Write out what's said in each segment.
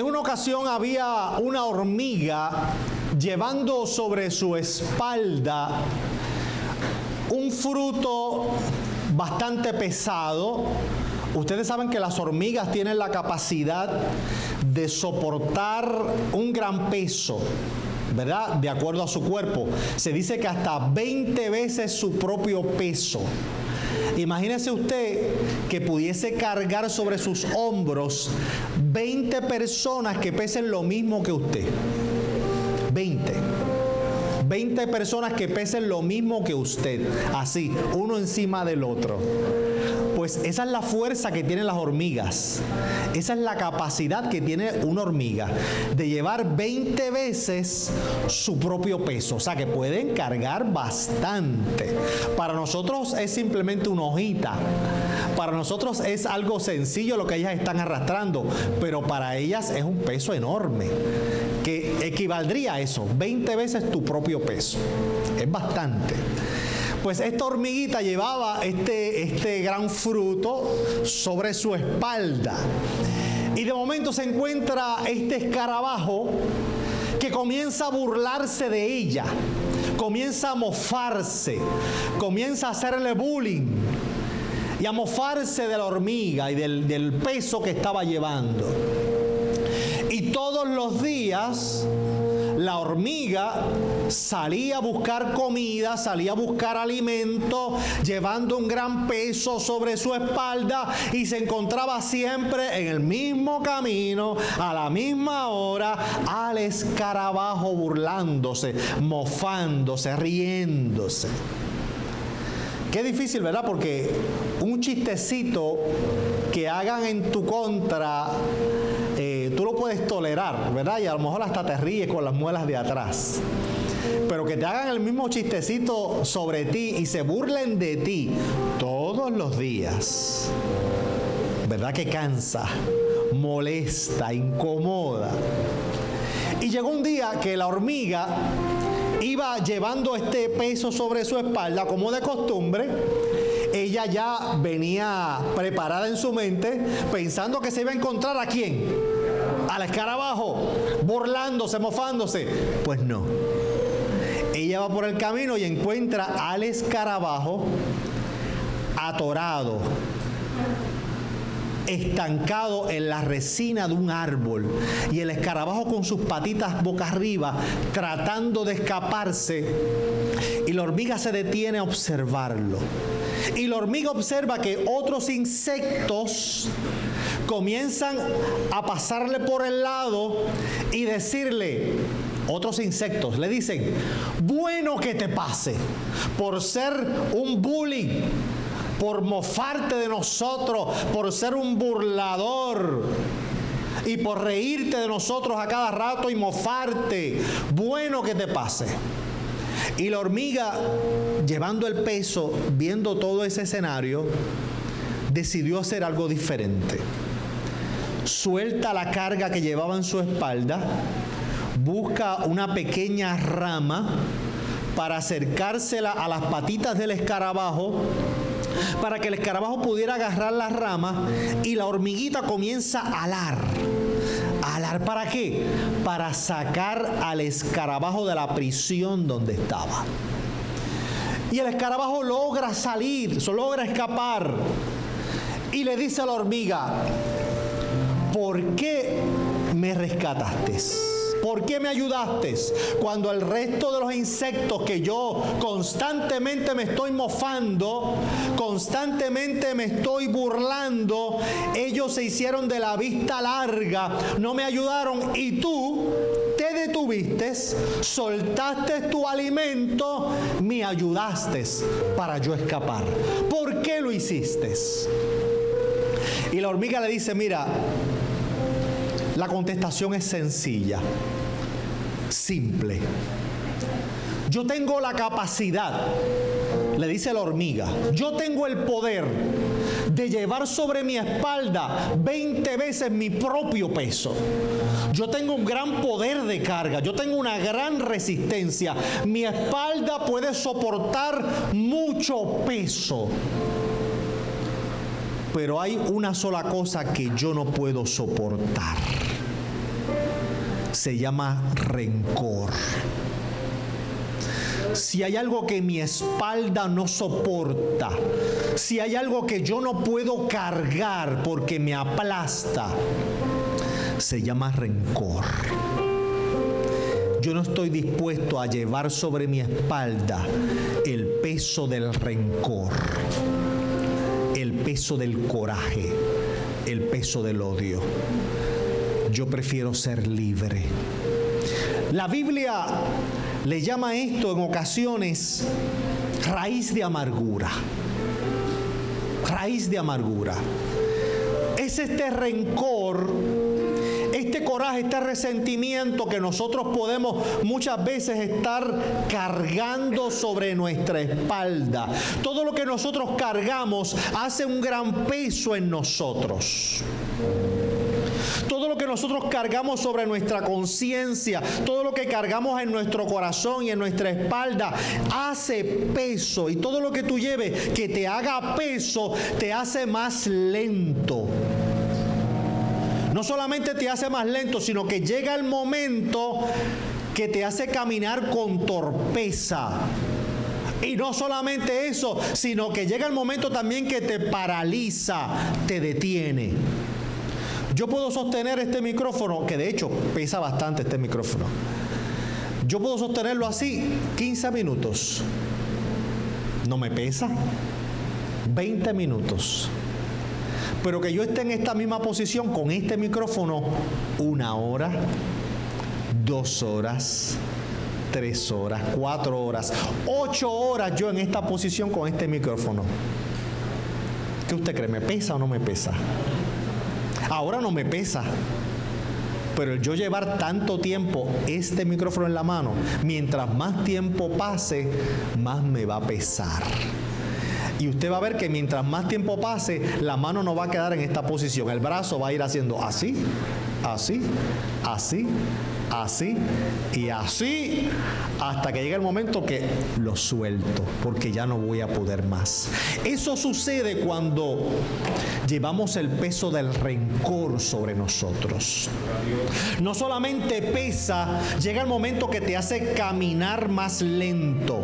En una ocasión había una hormiga llevando sobre su espalda un fruto bastante pesado. Ustedes saben que las hormigas tienen la capacidad de soportar un gran peso, ¿verdad? De acuerdo a su cuerpo. Se dice que hasta 20 veces su propio peso. Imagínese usted que pudiese cargar sobre sus hombros 20 personas que pesen lo mismo que usted. 20 personas que pesen lo mismo que usted, así, uno encima del otro. Pues esa es la fuerza que tienen las hormigas. Esa es la capacidad que tiene una hormiga de llevar 20 veces su propio peso. O sea que pueden cargar bastante. Para nosotros es simplemente una hojita. Para nosotros es algo sencillo lo que ellas están arrastrando, pero para ellas es un peso enorme, que equivaldría a eso, 20 veces tu propio peso. Es bastante. Pues esta hormiguita llevaba este gran fruto sobre su espalda. Y de momento se encuentra este escarabajo que comienza a burlarse de ella, comienza a mofarse, comienza a hacerle bullying y a mofarse de la hormiga y del peso que estaba llevando. Y todos los días la hormiga salía a buscar comida, salía a buscar alimento, llevando un gran peso sobre su espalda, y se encontraba siempre en el mismo camino, a la misma hora, al escarabajo burlándose, mofándose, riéndose. Qué difícil, ¿verdad? Porque un chistecito que hagan en tu contra, tú lo puedes tolerar, ¿verdad? Y a lo mejor hasta te ríes con las muelas de atrás. Pero que te hagan el mismo chistecito sobre ti y se burlen de ti todos los días, ¿verdad? Que cansa, molesta, incomoda. Y llegó un día que la hormiga iba llevando este peso sobre su espalda como de costumbre. Ella ya venía preparada en su mente, pensando que se iba a encontrar ¿a quién? Al escarabajo, burlándose, mofándose. Pues no. Ella va por el camino y encuentra al escarabajo atorado, estancado en la resina de un árbol, y el escarabajo con sus patitas boca arriba tratando de escaparse, y la hormiga se detiene a observarlo. Y la hormiga observa que otros insectos comienzan a pasarle por el lado y decirle, otros insectos le dicen, bueno que te pase por ser un bullying, por mofarte de nosotros, por ser un burlador y por reírte de nosotros a cada rato y mofarte. Bueno que te pase. Y la hormiga, llevando el peso, viendo todo ese escenario, decidió hacer algo diferente. Suelta la carga que llevaba en su espalda, busca una pequeña rama para acercársela a las patitas del escarabajo, para que el escarabajo pudiera agarrar la rama, y la hormiguita comienza a alar. ¿Alar para qué? Para sacar al escarabajo de la prisión donde estaba. Y el escarabajo logra salir, logra escapar, y le dice a la hormiga, ¿por qué me rescataste? ¿Por qué me ayudaste cuando el resto de los insectos que yo constantemente me estoy mofando, constantemente me estoy burlando, ellos se hicieron de la vista larga, no me ayudaron, y tú te detuviste, soltaste tu alimento, me ayudaste para yo escapar? ¿Por qué lo hiciste? Y la hormiga le dice, mira, la contestación es sencilla, simple. Yo tengo la capacidad, le dice la hormiga, yo tengo el poder de llevar sobre mi espalda 20 veces mi propio peso. Yo tengo un gran poder de carga, yo tengo una gran resistencia. Mi espalda puede soportar mucho peso. Pero hay una sola cosa que yo no puedo soportar. se llama rencor. Si hay algo que mi espalda no soporta, si hay algo que yo no puedo cargar porque me aplasta, se llama rencor. Yo no estoy dispuesto a llevar sobre mi espalda el peso del rencor, el peso del coraje, el peso del odio. Yo prefiero ser libre. La Biblia le llama esto en ocasiones raíz de amargura. Raíz de amargura. Es este rencor, este coraje, este resentimiento que nosotros podemos muchas veces estar cargando sobre nuestra espalda. Todo lo que nosotros cargamos hace un gran peso en nosotros. Todo lo que nosotros cargamos sobre nuestra conciencia, todo lo que cargamos en nuestro corazón y en nuestra espalda, hace peso. Y todo lo que tú lleves que te haga peso, te hace más lento. No solamente te hace más lento, sino que llega el momento que te hace caminar con torpeza. Y no solamente eso, sino que llega el momento también que te paraliza, te detiene. Yo puedo sostener este micrófono, que de hecho pesa bastante este micrófono. Yo puedo sostenerlo así 15 minutos. ¿No me pesa? 20 minutos. Pero que yo esté en esta misma posición con este micrófono 1 hora, 2 horas, 3 horas, 4 horas, 8 horas yo en esta posición con este micrófono. ¿Qué usted cree? ¿Me pesa o no me pesa? Ahora no me pesa, pero el yo llevar tanto tiempo este micrófono en la mano, mientras más tiempo pase, más me va a pesar. Y usted va a ver que mientras más tiempo pase, la mano no va a quedar en esta posición. El brazo va a ir haciendo así, así, así, así y así, hasta que llega el momento que lo suelto, porque ya no voy a poder más. Eso sucede cuando llevamos el peso del rencor sobre nosotros. No solamente pesa, llega el momento que te hace caminar más lento,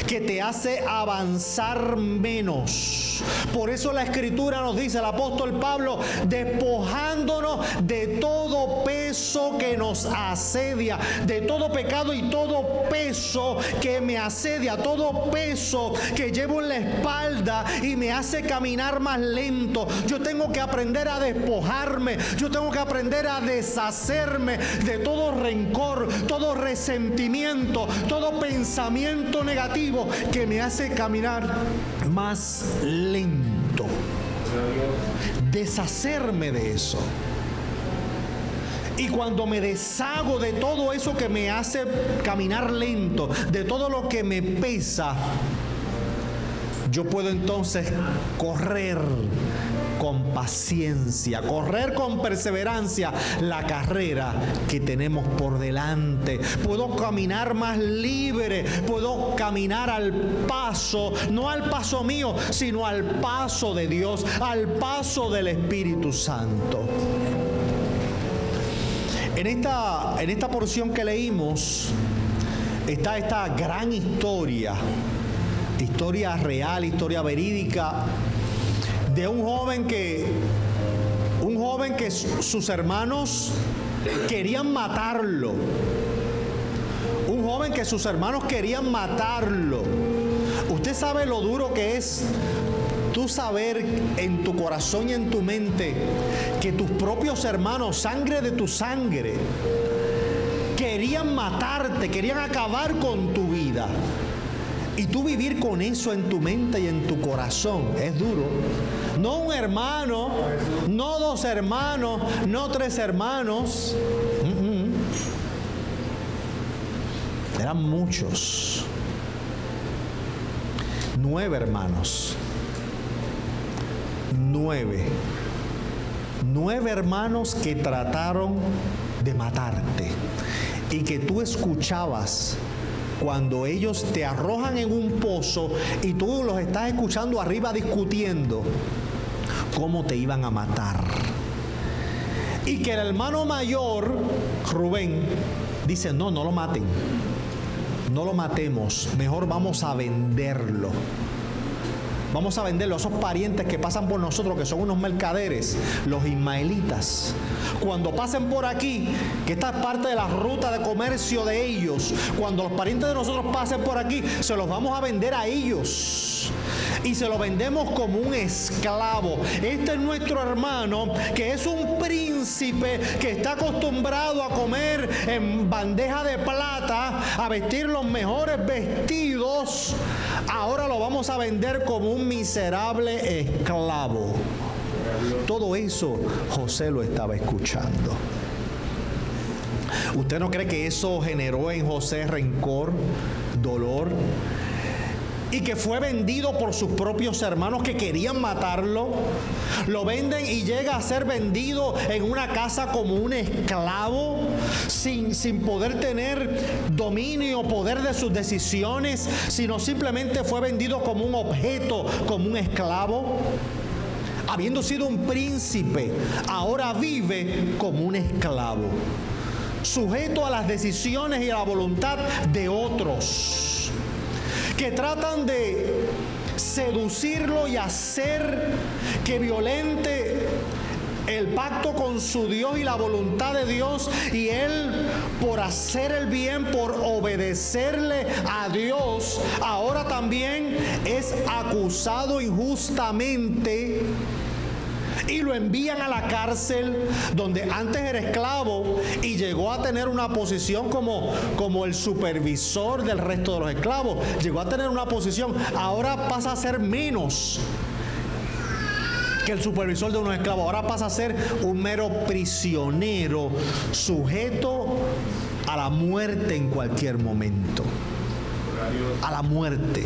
que te hace avanzar menos. Por eso la Escritura nos dice, el apóstol Pablo, despojándonos de todo peso que nos asedia, de todo pecado y todo peso que me asedia, todo peso que llevo en la espalda y me hace caminar más lento. Yo tengo que aprender a despojarme, yo tengo que aprender a deshacerme de todo rencor, todo resentimiento, todo pensamiento negativo que me hace caminar más lento. Deshacerme de eso. Y cuando me deshago de todo eso que me hace caminar lento, de todo lo que me pesa, yo puedo entonces correr con paciencia, correr con perseverancia la carrera que tenemos por delante. Puedo caminar más libre, puedo caminar al paso, no al paso mío, sino al paso de Dios, al paso del Espíritu Santo. En esta porción que leímos está esta gran historia real, historia verídica de un joven que sus hermanos querían matarlo. Un joven que sus hermanos querían matarlo. Usted sabe lo duro que es tú saber en tu corazón y en tu mente que tus propios hermanos, sangre de tu sangre, querían matarte, querían acabar con tu vida. Y tú vivir con eso en tu mente y en tu corazón es duro. No un hermano, no 2 hermanos, no 3 hermanos. Eran muchos. 9 hermanos. 9 hermanos que trataron de matarte y que tú escuchabas cuando ellos te arrojan en un pozo y tú los estás escuchando arriba discutiendo cómo te iban a matar. Y que el hermano mayor, Rubén, dice, no lo maten. No lo matemos, mejor vamos a venderlo. Vamos a venderlo a esos parientes que pasan por nosotros, que son unos mercaderes, los ismaelitas. Cuando pasen por aquí, que esta es parte de la ruta de comercio de ellos, cuando los parientes de nosotros pasen por aquí, se los vamos a vender a ellos. Y se lo vendemos como un esclavo. Este es nuestro hermano, que es un príncipe que está acostumbrado a comer en bandeja de plata, a vestir los mejores vestidos. Ahora lo vamos a vender como un miserable esclavo. Todo eso José lo estaba escuchando. ¿Usted no cree que eso generó en José rencor, dolor? Y que fue vendido por sus propios hermanos que querían matarlo. Lo venden y llega a ser vendido en una casa como un esclavo, sin poder tener dominio, poder de sus decisiones, sino simplemente fue vendido como un objeto, como un esclavo. Habiendo sido un príncipe, ahora vive como un esclavo, sujeto a las decisiones y a la voluntad de otros, que tratan de seducirlo y hacer que violente el pacto con su Dios y la voluntad de Dios, y él, por hacer el bien, por obedecerle a Dios, ahora también es acusado injustamente y lo envían a la cárcel, donde antes era esclavo y llegó a tener una posición como el supervisor del resto de los esclavos. Llegó a tener una posición, ahora pasa a ser menos que el supervisor de unos esclavos. Ahora pasa a ser un mero prisionero, sujeto a la muerte en cualquier momento. A la muerte.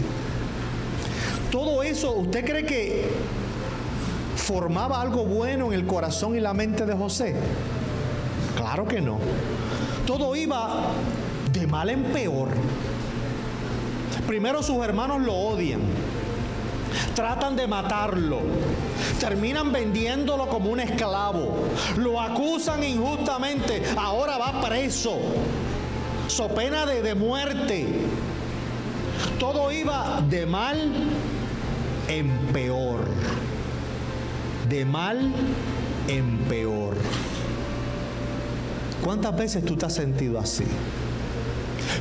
Todo eso, ¿usted cree que formaba algo bueno en el corazón y la mente de José? Claro que no. Todo iba de mal en peor. Primero sus hermanos lo odian, tratan de matarlo, terminan vendiéndolo como un esclavo, lo acusan injustamente, ahora va preso, so pena de muerte. Todo iba de mal en peor. De mal en peor. ¿Cuántas veces tú te has sentido así?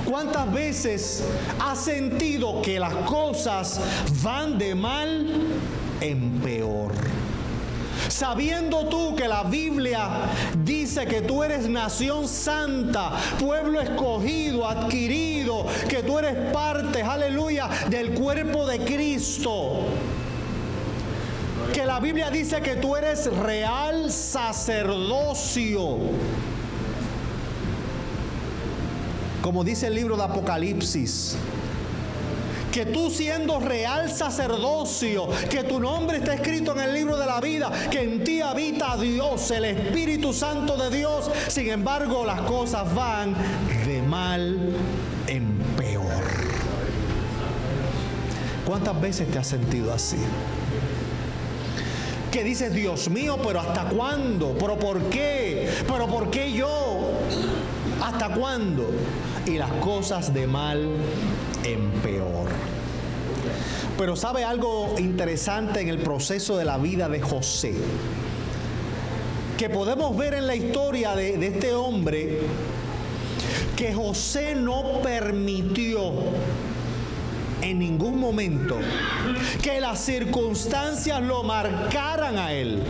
¿Cuántas veces has sentido que las cosas van de mal en peor? Sabiendo tú que la Biblia dice que tú eres nación santa, pueblo escogido, adquirido, que tú eres parte, aleluya, del cuerpo de Cristo. Que la Biblia dice que tú eres real sacerdocio. Como dice el libro de Apocalipsis, que tú siendo real sacerdocio, que tu nombre está escrito en el libro de la vida, que en ti habita Dios, el Espíritu Santo de Dios. Sin embargo, las cosas van de mal en peor. ¿Cuántas veces te has sentido así? Que dices, Dios mío, pero ¿hasta cuándo? ¿Pero por qué? ¿Pero por qué yo? ¿Hasta cuándo? Y las cosas de mal en peor. Pero ¿sabe algo interesante en el proceso de la vida de José? Que podemos ver en la historia de este hombre, que José no permitió en ningún momento que las circunstancias lo marcaran a él,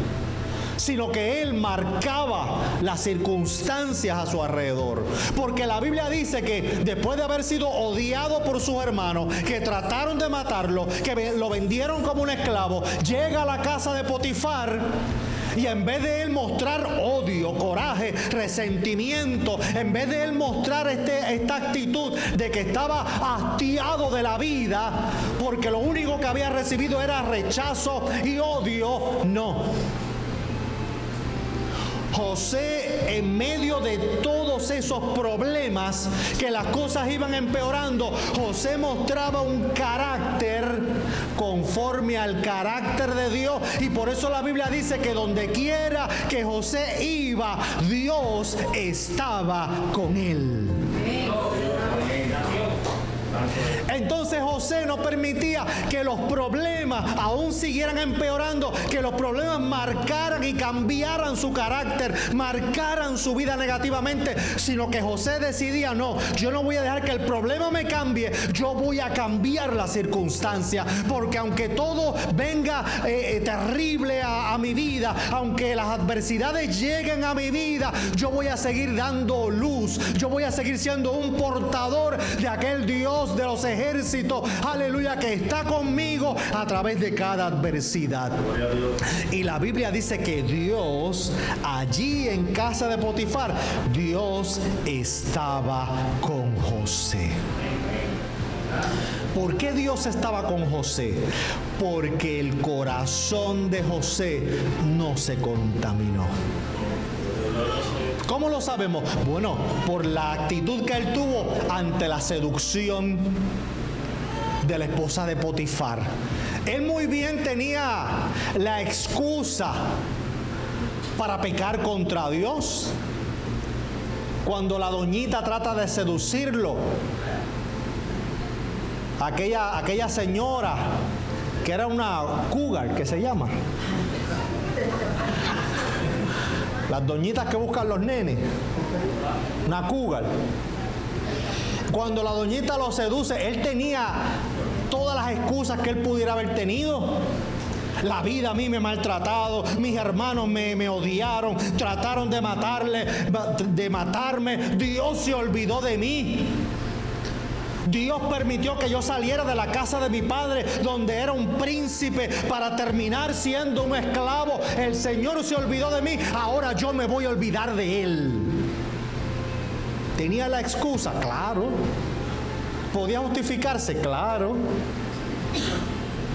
sino que él marcaba las circunstancias a su alrededor. Porque la Biblia dice que después de haber sido odiado por sus hermanos, que trataron de matarlo, que lo vendieron como un esclavo, llega a la casa de Potifar. Y en vez de él mostrar odio, coraje, resentimiento, en vez de él mostrar esta actitud de que estaba hastiado de la vida, porque lo único que había recibido era rechazo y odio, no. José, en medio de todos esos problemas, que las cosas iban empeorando, José mostraba un carácter conforme al carácter de Dios. Y por eso la Biblia dice que donde quiera que José iba, Dios estaba con él. Entonces José no permitía que los problemas aún siguieran empeorando, que los problemas marcaran y cambiaran su carácter, marcaran su vida negativamente, sino que José decidía: no, yo no voy a dejar que el problema me cambie, yo voy a cambiar la circunstancia, porque aunque todo venga terrible a mi vida, aunque las adversidades lleguen a mi vida, yo voy a seguir dando luz, yo voy a seguir siendo un portador de aquel Dios de los ejércitos, aleluya, que está conmigo a través de cada adversidad. Y la Biblia dice que Dios, allí en casa de Potifar, Dios estaba con José. ¿Por qué Dios estaba con José? Porque el corazón de José no se contaminó. ¿Cómo lo sabemos? Bueno, por la actitud que él tuvo ante la seducción de la esposa de Potifar. Él muy bien tenía la excusa para pecar contra Dios. Cuando la doñita trata de seducirlo, aquella señora que era una cougar, que se llama, las doñitas que buscan los nenes, una cougar. Cuando la doñita lo seduce, él tenía todas las excusas que él pudiera haber tenido. La vida a mí me ha maltratado, mis hermanos me odiaron, trataron de matarme, Dios se olvidó de mí. Dios permitió que yo saliera de la casa de mi padre, donde era un príncipe, para terminar siendo un esclavo. El Señor se olvidó de mí, ahora yo me voy a olvidar de Él. ¿Tenía la excusa? Claro. ¿Podía justificarse? Claro.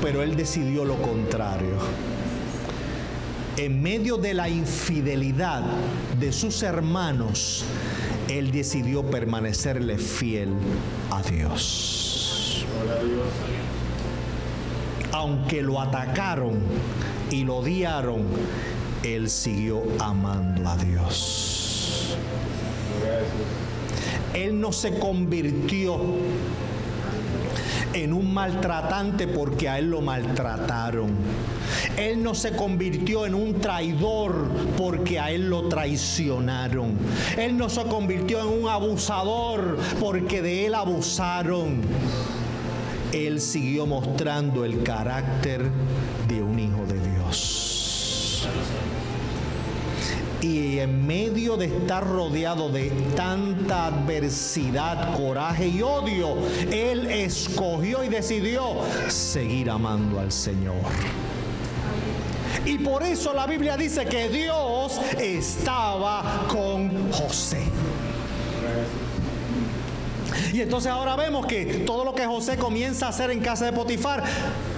Pero él decidió lo contrario. En medio de la infidelidad de sus hermanos, él decidió permanecerle fiel a Dios. Aunque lo atacaron y lo odiaron, él siguió amando a Dios. Él no se convirtió en un maltratante porque a él lo maltrataron. Él no se convirtió en un traidor porque a él lo traicionaron. Él no se convirtió en un abusador porque de él abusaron. Él siguió mostrando el carácter de un hijo de Dios. Y en medio de estar rodeado de tanta adversidad, coraje y odio, él escogió y decidió seguir amando al Señor. Y por eso la Biblia dice que Dios estaba con José. Y entonces ahora vemos que todo lo que José comienza a hacer en casa de Potifar,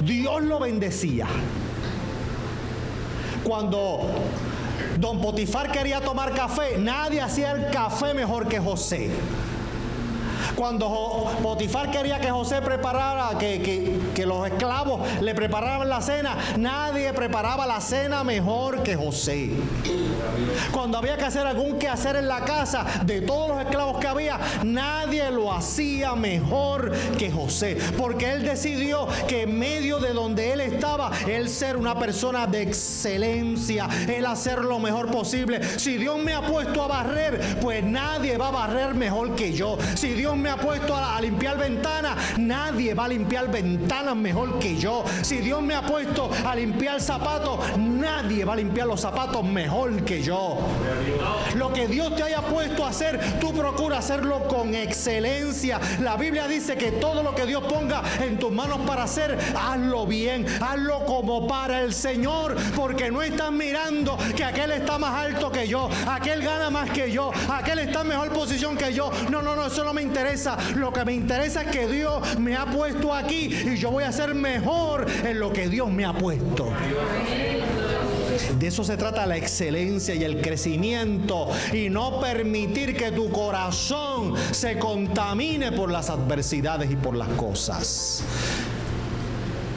Dios lo bendecía. Cuando don Potifar quería tomar café, nadie hacía el café mejor que José. Cuando Potifar quería que José preparara, que los esclavos le prepararan la cena, nadie preparaba la cena mejor que José. Cuando había que hacer algún quehacer en la casa, de todos los esclavos que había, nadie lo hacía mejor que José. Porque él decidió que en medio de donde él estaba, él ser una persona de excelencia, él hacer lo mejor posible. Si Dios me ha puesto a barrer, pues nadie va a barrer mejor que yo. Si Dios me ha puesto a limpiar ventanas, nadie va a limpiar ventanas mejor que yo. Si Dios me ha puesto a limpiar zapatos, nadie va a limpiar los zapatos mejor que yo. Lo que Dios te haya puesto a hacer, tú procura hacerlo con excelencia. La Biblia dice que todo lo que Dios ponga en tus manos para hacer, hazlo bien, hazlo como para el Señor, porque no estás mirando que aquel está más alto que yo, aquel gana más que yo, aquel está en mejor posición que yo. No, eso no me interesa. Lo que me interesa es que Dios me ha puesto aquí y yo voy a ser mejor en lo que Dios me ha puesto. De eso se trata la excelencia y el crecimiento, y no permitir que tu corazón se contamine por las adversidades y por las cosas.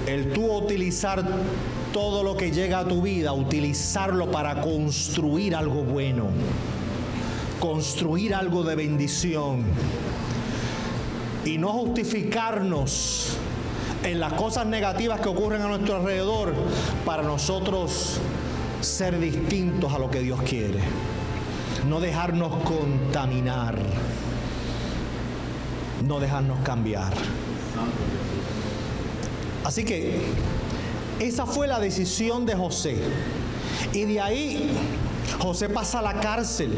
El tú utilizar todo lo que llega a tu vida, utilizarlo para construir algo bueno, construir algo de bendición, y no justificarnos en las cosas negativas que ocurren a nuestro alrededor para nosotros ser distintos a lo que Dios quiere. No dejarnos contaminar, no dejarnos cambiar. Así que esa fue la decisión de José. Y de ahí José pasa a la cárcel,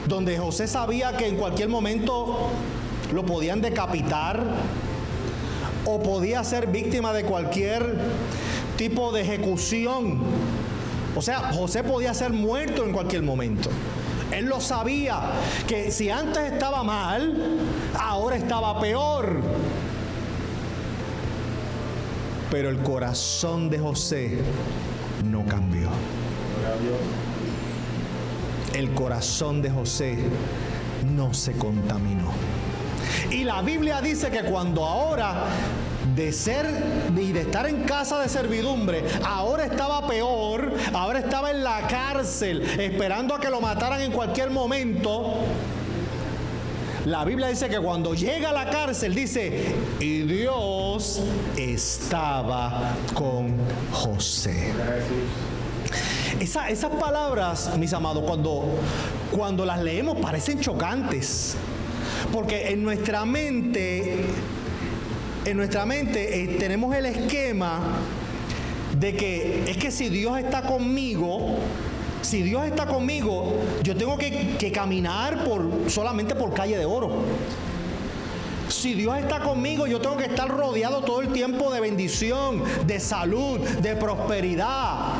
donde José sabía que en cualquier momento lo podían decapitar o podía ser víctima de cualquier tipo de ejecución. O sea, José podía ser muerto en cualquier momento. Él lo sabía, que si antes estaba mal, ahora estaba peor. Pero el corazón de José no cambió. El corazón de José no se contaminó. Y la Biblia dice que cuando ahora de estar en casa de servidumbre, ahora estaba peor, ahora estaba en la cárcel, esperando a que lo mataran en cualquier momento. La Biblia dice que cuando llega a la cárcel, dice, y Dios estaba con José. Esas palabras, mis amados, cuando las leemos parecen chocantes, porque en nuestra mente tenemos el esquema de que es que si Dios está conmigo, yo tengo que caminar solamente por calle de oro. Si Dios está conmigo, yo tengo que estar rodeado todo el tiempo de bendición, de salud, de prosperidad.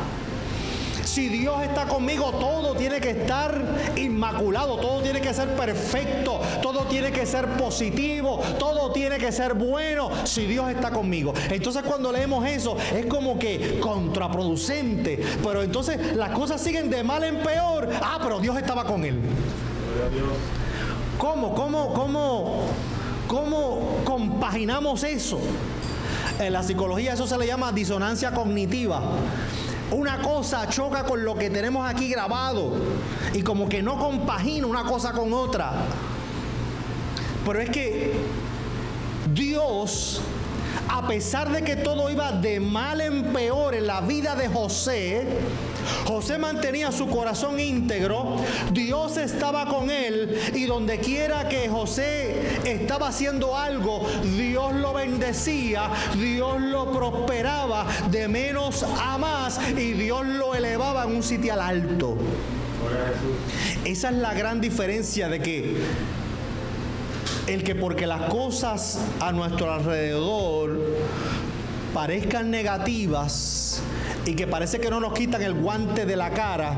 Si Dios está conmigo, todo tiene que estar inmaculado, todo tiene que ser perfecto, todo tiene que ser positivo, todo tiene que ser bueno, si Dios está conmigo. Entonces cuando leemos eso, es como que contraproducente, pero entonces las cosas siguen de mal en peor. Pero Dios estaba con él. ¿Cómo compaginamos eso? En la psicología eso se le llama disonancia cognitiva. Una cosa choca con lo que tenemos aquí grabado y como que no compagina una cosa con otra. Pero es que Dios, a pesar de que todo iba de mal en peor en la vida de José, José mantenía su corazón íntegro, Dios estaba con él, y donde quiera que José estaba haciendo algo, Dios lo bendecía, Dios lo prosperaba de menos a más, y Dios lo elevaba en un sitial alto. Esa es la gran diferencia de que porque las cosas a nuestro alrededor parezcan negativas y que parece que no nos quitan el guante de la cara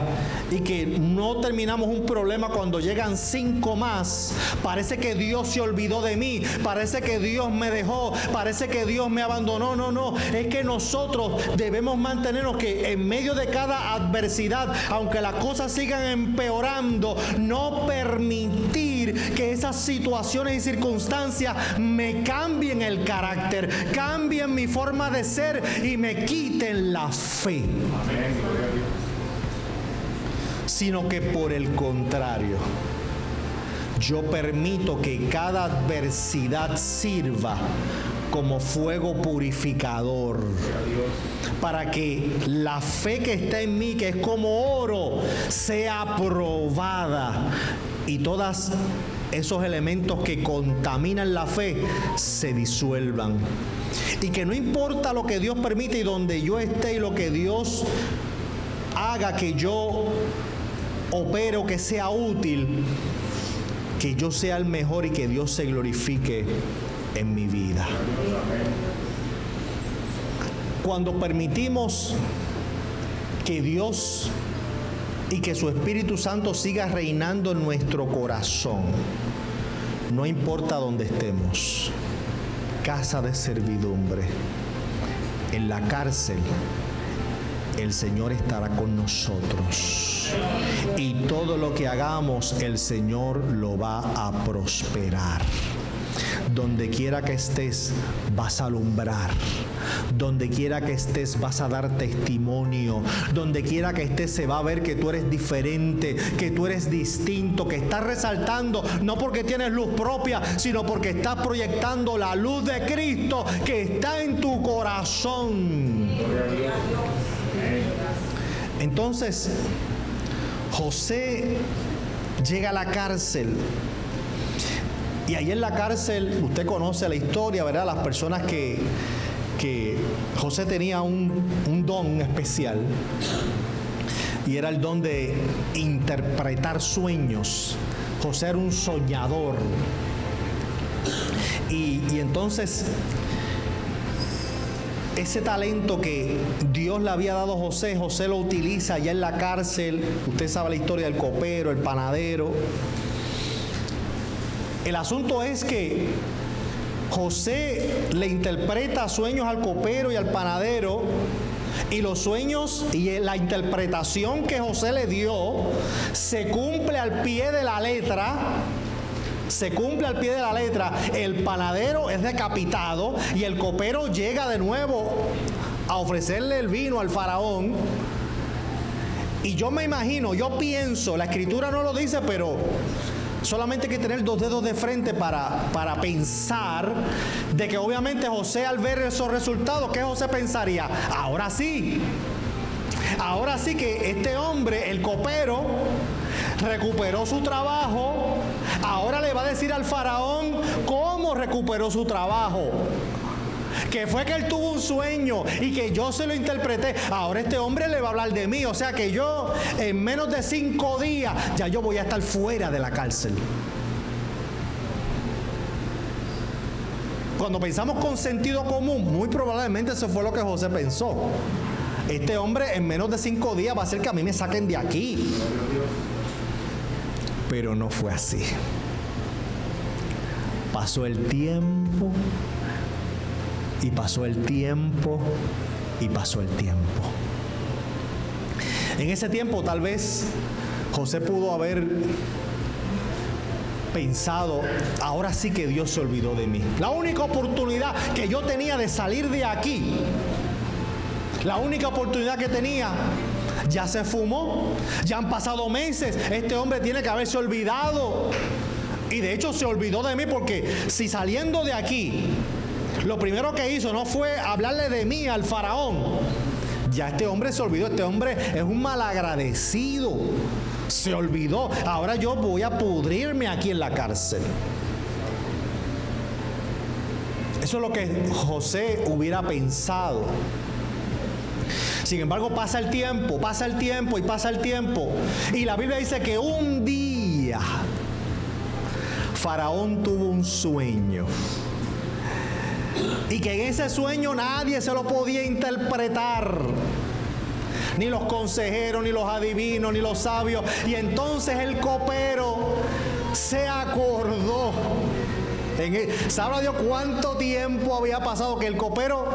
y que no terminamos un problema cuando llegan 5 más, parece que Dios se olvidó de mí, parece que Dios me dejó, parece que Dios me abandonó. No, es que nosotros debemos mantenernos que en medio de cada adversidad, aunque las cosas sigan empeorando, no permitir que esas situaciones y circunstancias me cambien el carácter, cambien mi forma de ser y me quiten la fe. Sino que por el contrario, yo permito que cada adversidad sirva como fuego purificador para que la fe que está en mí, que es como oro, sea probada y todos esos elementos que contaminan la fe se disuelvan. Y que no importa lo que Dios permite y donde yo esté y lo que Dios haga que yo opere o que sea útil, que yo sea el mejor y que Dios se glorifique en mi vida. Cuando permitimos que Dios y que su Espíritu Santo siga reinando en nuestro corazón, no importa dónde estemos, casa de servidumbre, en la cárcel, el Señor estará con nosotros. Y todo lo que hagamos, el Señor lo va a prosperar. Donde quiera que estés, vas a alumbrar. Donde quiera que estés, vas a dar testimonio. Donde quiera que estés, se va a ver que tú eres diferente, que tú eres distinto, que estás resaltando, no porque tienes luz propia, sino porque estás proyectando la luz de Cristo que está en tu corazón. Entonces, José llega a la cárcel. Y ahí en la cárcel, usted conoce la historia, ¿verdad? Las personas que José tenía un don especial. Y era el don de interpretar sueños. José era un soñador. Y entonces, ese talento que Dios le había dado a José, José lo utiliza allá en la cárcel. Usted sabe la historia del copero, el panadero. El asunto es que José le interpreta sueños al copero y al panadero, y los sueños y la interpretación que José le dio se cumple al pie de la letra. Se cumple al pie de la letra. El panadero es decapitado y el copero llega de nuevo a ofrecerle el vino al faraón. Y yo me imagino, yo pienso, la escritura no lo dice, pero solamente hay que tener dos dedos de frente para pensar de que obviamente José, al ver esos resultados, ¿qué José pensaría? Ahora sí que este hombre, el copero, recuperó su trabajo. Ahora le va a decir al faraón cómo recuperó su trabajo. Que fue que él tuvo un sueño y que yo se lo interpreté. Ahora este hombre le va a hablar de mí. O sea que yo, en menos de 5 días, ya yo voy a estar fuera de la cárcel. Cuando pensamos con sentido común, muy probablemente eso fue lo que José pensó. Este hombre en menos de 5 días va a hacer que a mí me saquen de aquí. Pero no fue así. Pasó el tiempo. Y pasó el tiempo, y pasó el tiempo. En ese tiempo tal vez José pudo haber pensado, ahora sí que Dios se olvidó de mí. La única oportunidad que yo tenía de salir de aquí, la única oportunidad que tenía, ya se fumó. Ya han pasado meses, este hombre tiene que haberse olvidado. Y de hecho se olvidó de mí, porque si saliendo de aquí lo primero que hizo no fue hablarle de mí al faraón, ya este hombre se olvidó. Este hombre es un malagradecido. Se olvidó. Ahora yo voy a pudrirme aquí en la cárcel. Eso es lo que José hubiera pensado. Sin embargo, pasa el tiempo y pasa el tiempo. Y la Biblia dice que un día Faraón tuvo un sueño. Y que en ese sueño nadie se lo podía interpretar. Ni los consejeros, ni los adivinos, ni los sabios. Y entonces el copero se acordó. ¿Sabrá Dios cuánto tiempo había pasado? Que el copero,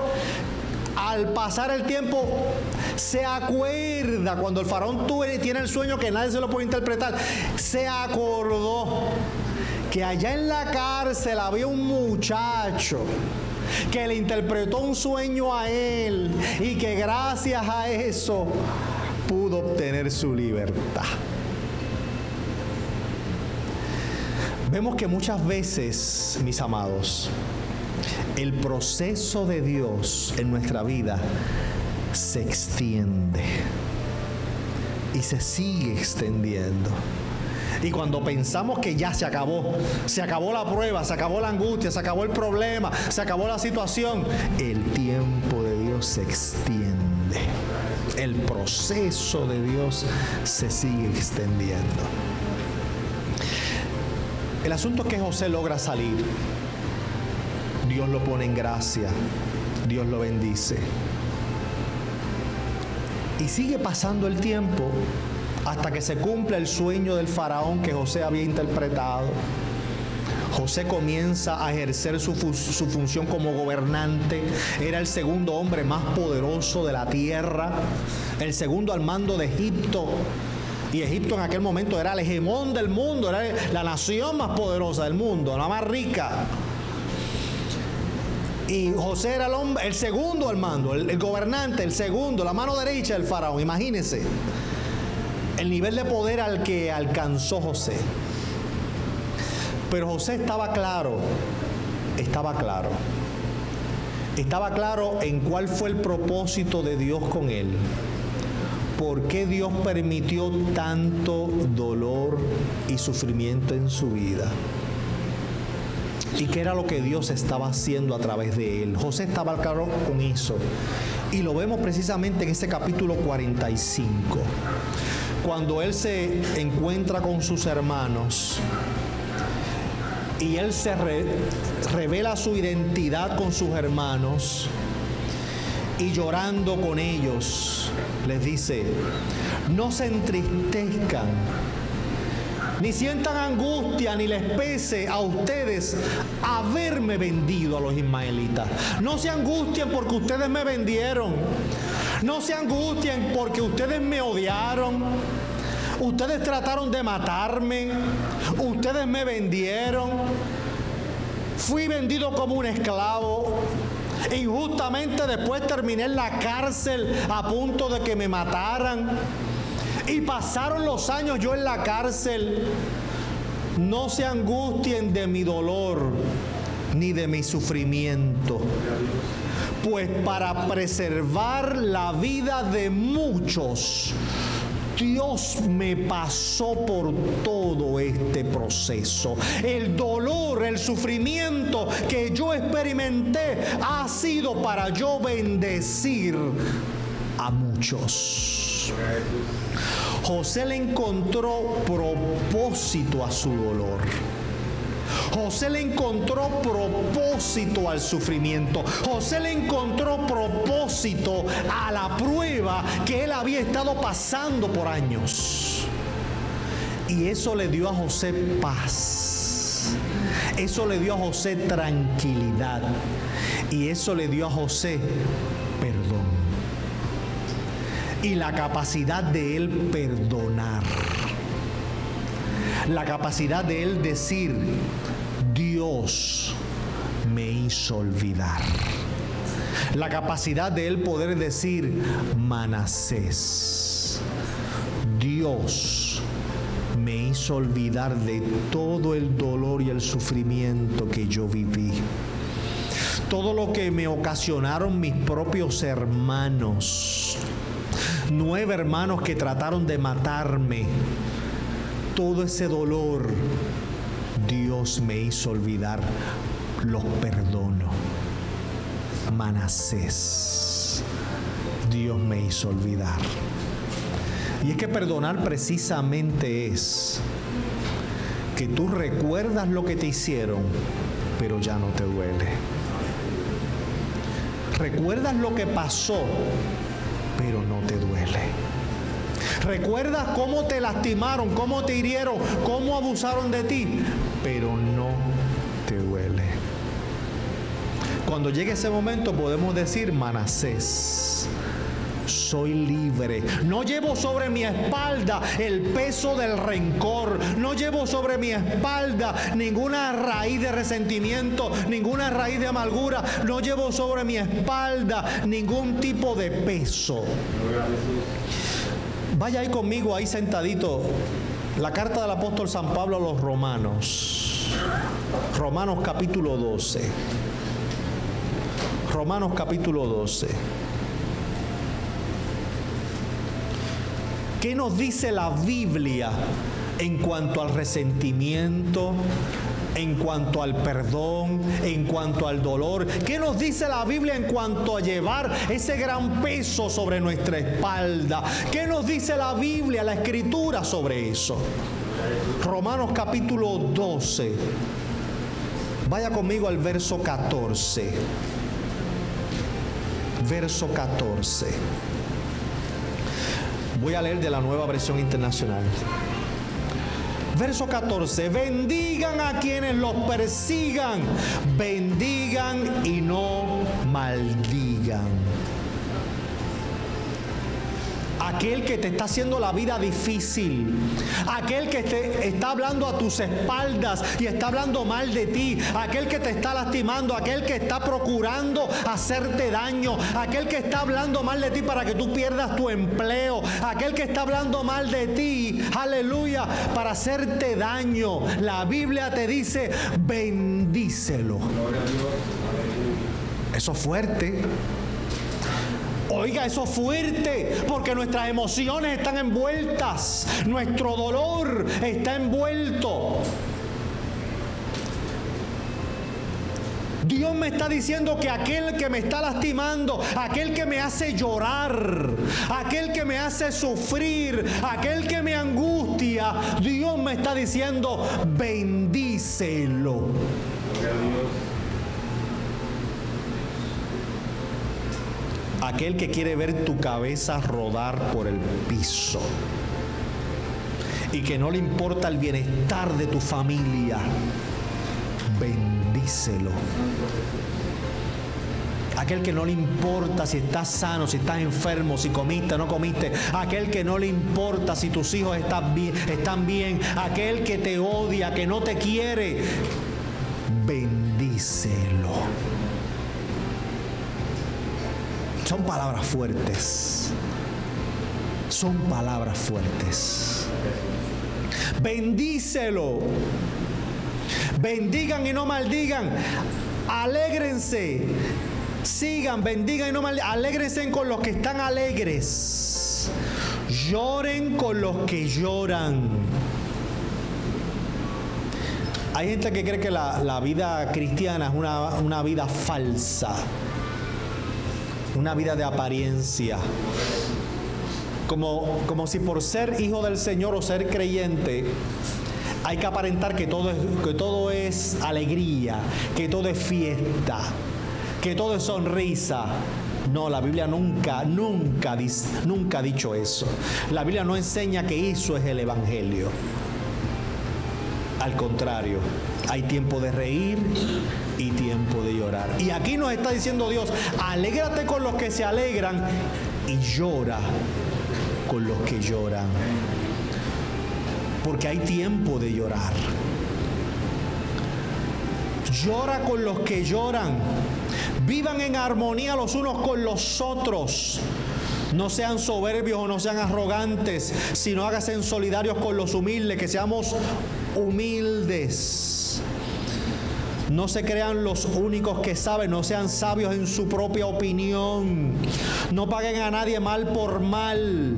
al pasar el tiempo, se acuerda. Cuando el faraón tiene el sueño que nadie se lo puede interpretar, se acordó que allá en la cárcel había un muchacho que le interpretó un sueño a él, y que gracias a eso pudo obtener su libertad. Vemos que muchas veces, mis amados, el proceso de Dios en nuestra vida se extiende y se sigue extendiendo. Y cuando pensamos que ya se acabó la prueba, se acabó la angustia, se acabó el problema, se acabó la situación, el tiempo de Dios se extiende. El proceso de Dios se sigue extendiendo. El asunto es que José logra salir. Dios lo pone en gracia. Dios lo bendice. Y sigue pasando el tiempo hasta que se cumple el sueño del faraón que José había interpretado. José comienza a ejercer su función como gobernante. Era el segundo hombre más poderoso de la tierra, el segundo al mando de Egipto. Y Egipto en aquel momento era el hegemón del mundo, era la nación más poderosa del mundo, la más rica. Y José era el segundo al mando, el gobernante, el segundo, la mano derecha del faraón. Imagínense el nivel de poder al que alcanzó José. Pero José estaba claro en cuál fue el propósito de Dios con él. ¿Por qué Dios permitió tanto dolor y sufrimiento en su vida? ¿Y qué era lo que Dios estaba haciendo a través de él? José estaba claro con eso. Y lo vemos precisamente en ese capítulo 45. Cuando él se encuentra con sus hermanos y él se revela su identidad con sus hermanos, y llorando con ellos les dice: no se entristezcan, ni sientan angustia, ni les pese a ustedes haberme vendido a los ismaelitas. No se angustien porque ustedes me vendieron. No se angustien porque ustedes me odiaron. Ustedes trataron de matarme. Ustedes me vendieron. Fui vendido como un esclavo. Injustamente después terminé en la cárcel a punto de que me mataran. Y pasaron los años yo en la cárcel. No se angustien de mi dolor ni de mi sufrimiento, pues para preservar la vida de muchos, Dios me pasó por todo este proceso. El dolor, el sufrimiento que yo experimenté ha sido para yo bendecir a muchos. José le encontró propósito a su dolor. José le encontró propósito al sufrimiento. José le encontró propósito a la prueba que él había estado pasando por años. Y eso le dio a José paz. Eso le dio a José tranquilidad. Y eso le dio a José perdón. Y la capacidad de él perdonar. La capacidad de él decir: Dios me hizo olvidar. La capacidad de él poder decir: Manasés, Dios me hizo olvidar de todo el dolor y el sufrimiento que yo viví. Todo lo que me ocasionaron mis propios hermanos. 9 hermanos que trataron de matarme. Todo ese dolor, Dios me hizo olvidar. Los perdono. Manasés, Dios me hizo olvidar. Y es que perdonar precisamente es que tú recuerdas lo que te hicieron, pero ya no te duele. Recuerdas lo que pasó, pero no te duele. Recuerdas cómo te lastimaron, cómo te hirieron, cómo abusaron de ti, pero no te duele. Cuando llegue ese momento podemos decir: Manasés, soy libre. No llevo sobre mi espalda el peso del rencor. No llevo sobre mi espalda ninguna raíz de resentimiento, ninguna raíz de amargura. No llevo sobre mi espalda ningún tipo de peso. Vaya ahí conmigo, ahí sentadito, la carta del apóstol San Pablo a los Romanos. Romanos capítulo 12. Romanos capítulo 12. ¿Qué nos dice la Biblia en cuanto al resentimiento, en cuanto al perdón, en cuanto al dolor? ¿Qué nos dice la Biblia en cuanto a llevar ese gran peso sobre nuestra espalda? ¿Qué nos dice la Biblia, la Escritura sobre eso? Romanos capítulo 12. Vaya conmigo al verso 14. Verso 14. Voy a leer de la Nueva Versión Internacional. Verso 14, bendigan a quienes los persigan, bendigan y no maldigan. Aquel que te está haciendo la vida difícil, aquel que te está hablando a tus espaldas y está hablando mal de ti, aquel que te está lastimando, aquel que está procurando hacerte daño, aquel que está hablando mal de ti para que tú pierdas tu empleo, aquel que está hablando mal de ti, aleluya, para hacerte daño. La Biblia te dice, bendícelo. Eso es fuerte. Oiga, eso es fuerte, porque nuestras emociones están envueltas, nuestro dolor está envuelto. Dios me está diciendo que aquel que me está lastimando, aquel que me hace llorar, aquel que me hace sufrir, aquel que me angustia, Dios me está diciendo, bendícelo. Aquel que quiere ver tu cabeza rodar por el piso y que no le importa el bienestar de tu familia, bendícelo. Aquel que no le importa si estás sano, si estás enfermo, si comiste o no comiste, aquel que no le importa si tus hijos están bien, aquel que te odia, que no te quiere, bendícelo. Son palabras fuertes. Son palabras fuertes. Bendícelo. Bendigan y no maldigan. Alégrense. Sigan, bendigan y no maldigan. Alégrense con los que están alegres. Lloren con los que lloran. Hay gente que cree que la vida cristiana es una vida falsa. Una vida de apariencia. Como si por ser hijo del Señor o ser creyente hay que aparentar que todo es alegría, que todo es fiesta, que todo es sonrisa. No, la Biblia nunca ha dicho eso. La Biblia no enseña que eso es el Evangelio. Al contrario, hay tiempo de reír y tiempo de llorar. Y aquí nos está diciendo Dios, alégrate con los que se alegran y llora con los que lloran. Porque hay tiempo de llorar. Llora con los que lloran. Vivan en armonía los unos con los otros. No sean soberbios o no sean arrogantes, sino háganse solidarios con los humildes, que seamos humildes. No se crean los únicos que saben, no sean sabios en su propia opinión. No paguen a nadie mal por mal.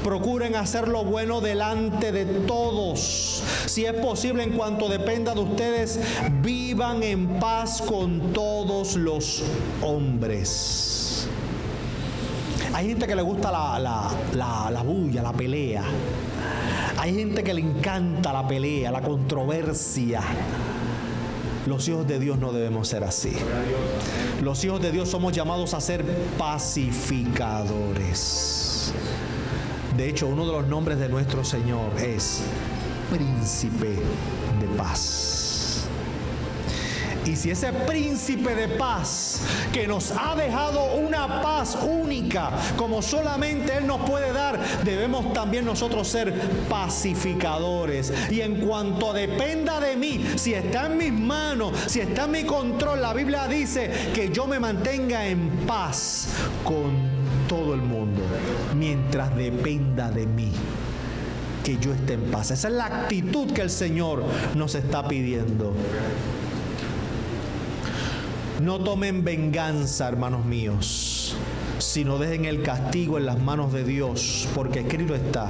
Procuren hacer lo bueno delante de todos. Si es posible, en cuanto dependa de ustedes, vivan en paz con todos los hombres. Hay gente que le gusta la bulla, la pelea. Hay gente que le encanta la pelea, la controversia. Los hijos de Dios no debemos ser así. Los hijos de Dios somos llamados a ser pacificadores. De hecho, uno de los nombres de nuestro Señor es Príncipe de Paz. Y si ese príncipe de paz, que nos ha dejado una paz única, como solamente Él nos puede dar, debemos también nosotros ser pacificadores. Y en cuanto dependa de mí, si está en mis manos, si está en mi control, la Biblia dice que yo me mantenga en paz con todo el mundo, mientras dependa de mí, que yo esté en paz. Esa es la actitud que el Señor nos está pidiendo. No tomen venganza, hermanos míos, sino dejen el castigo en las manos de Dios, porque escrito está: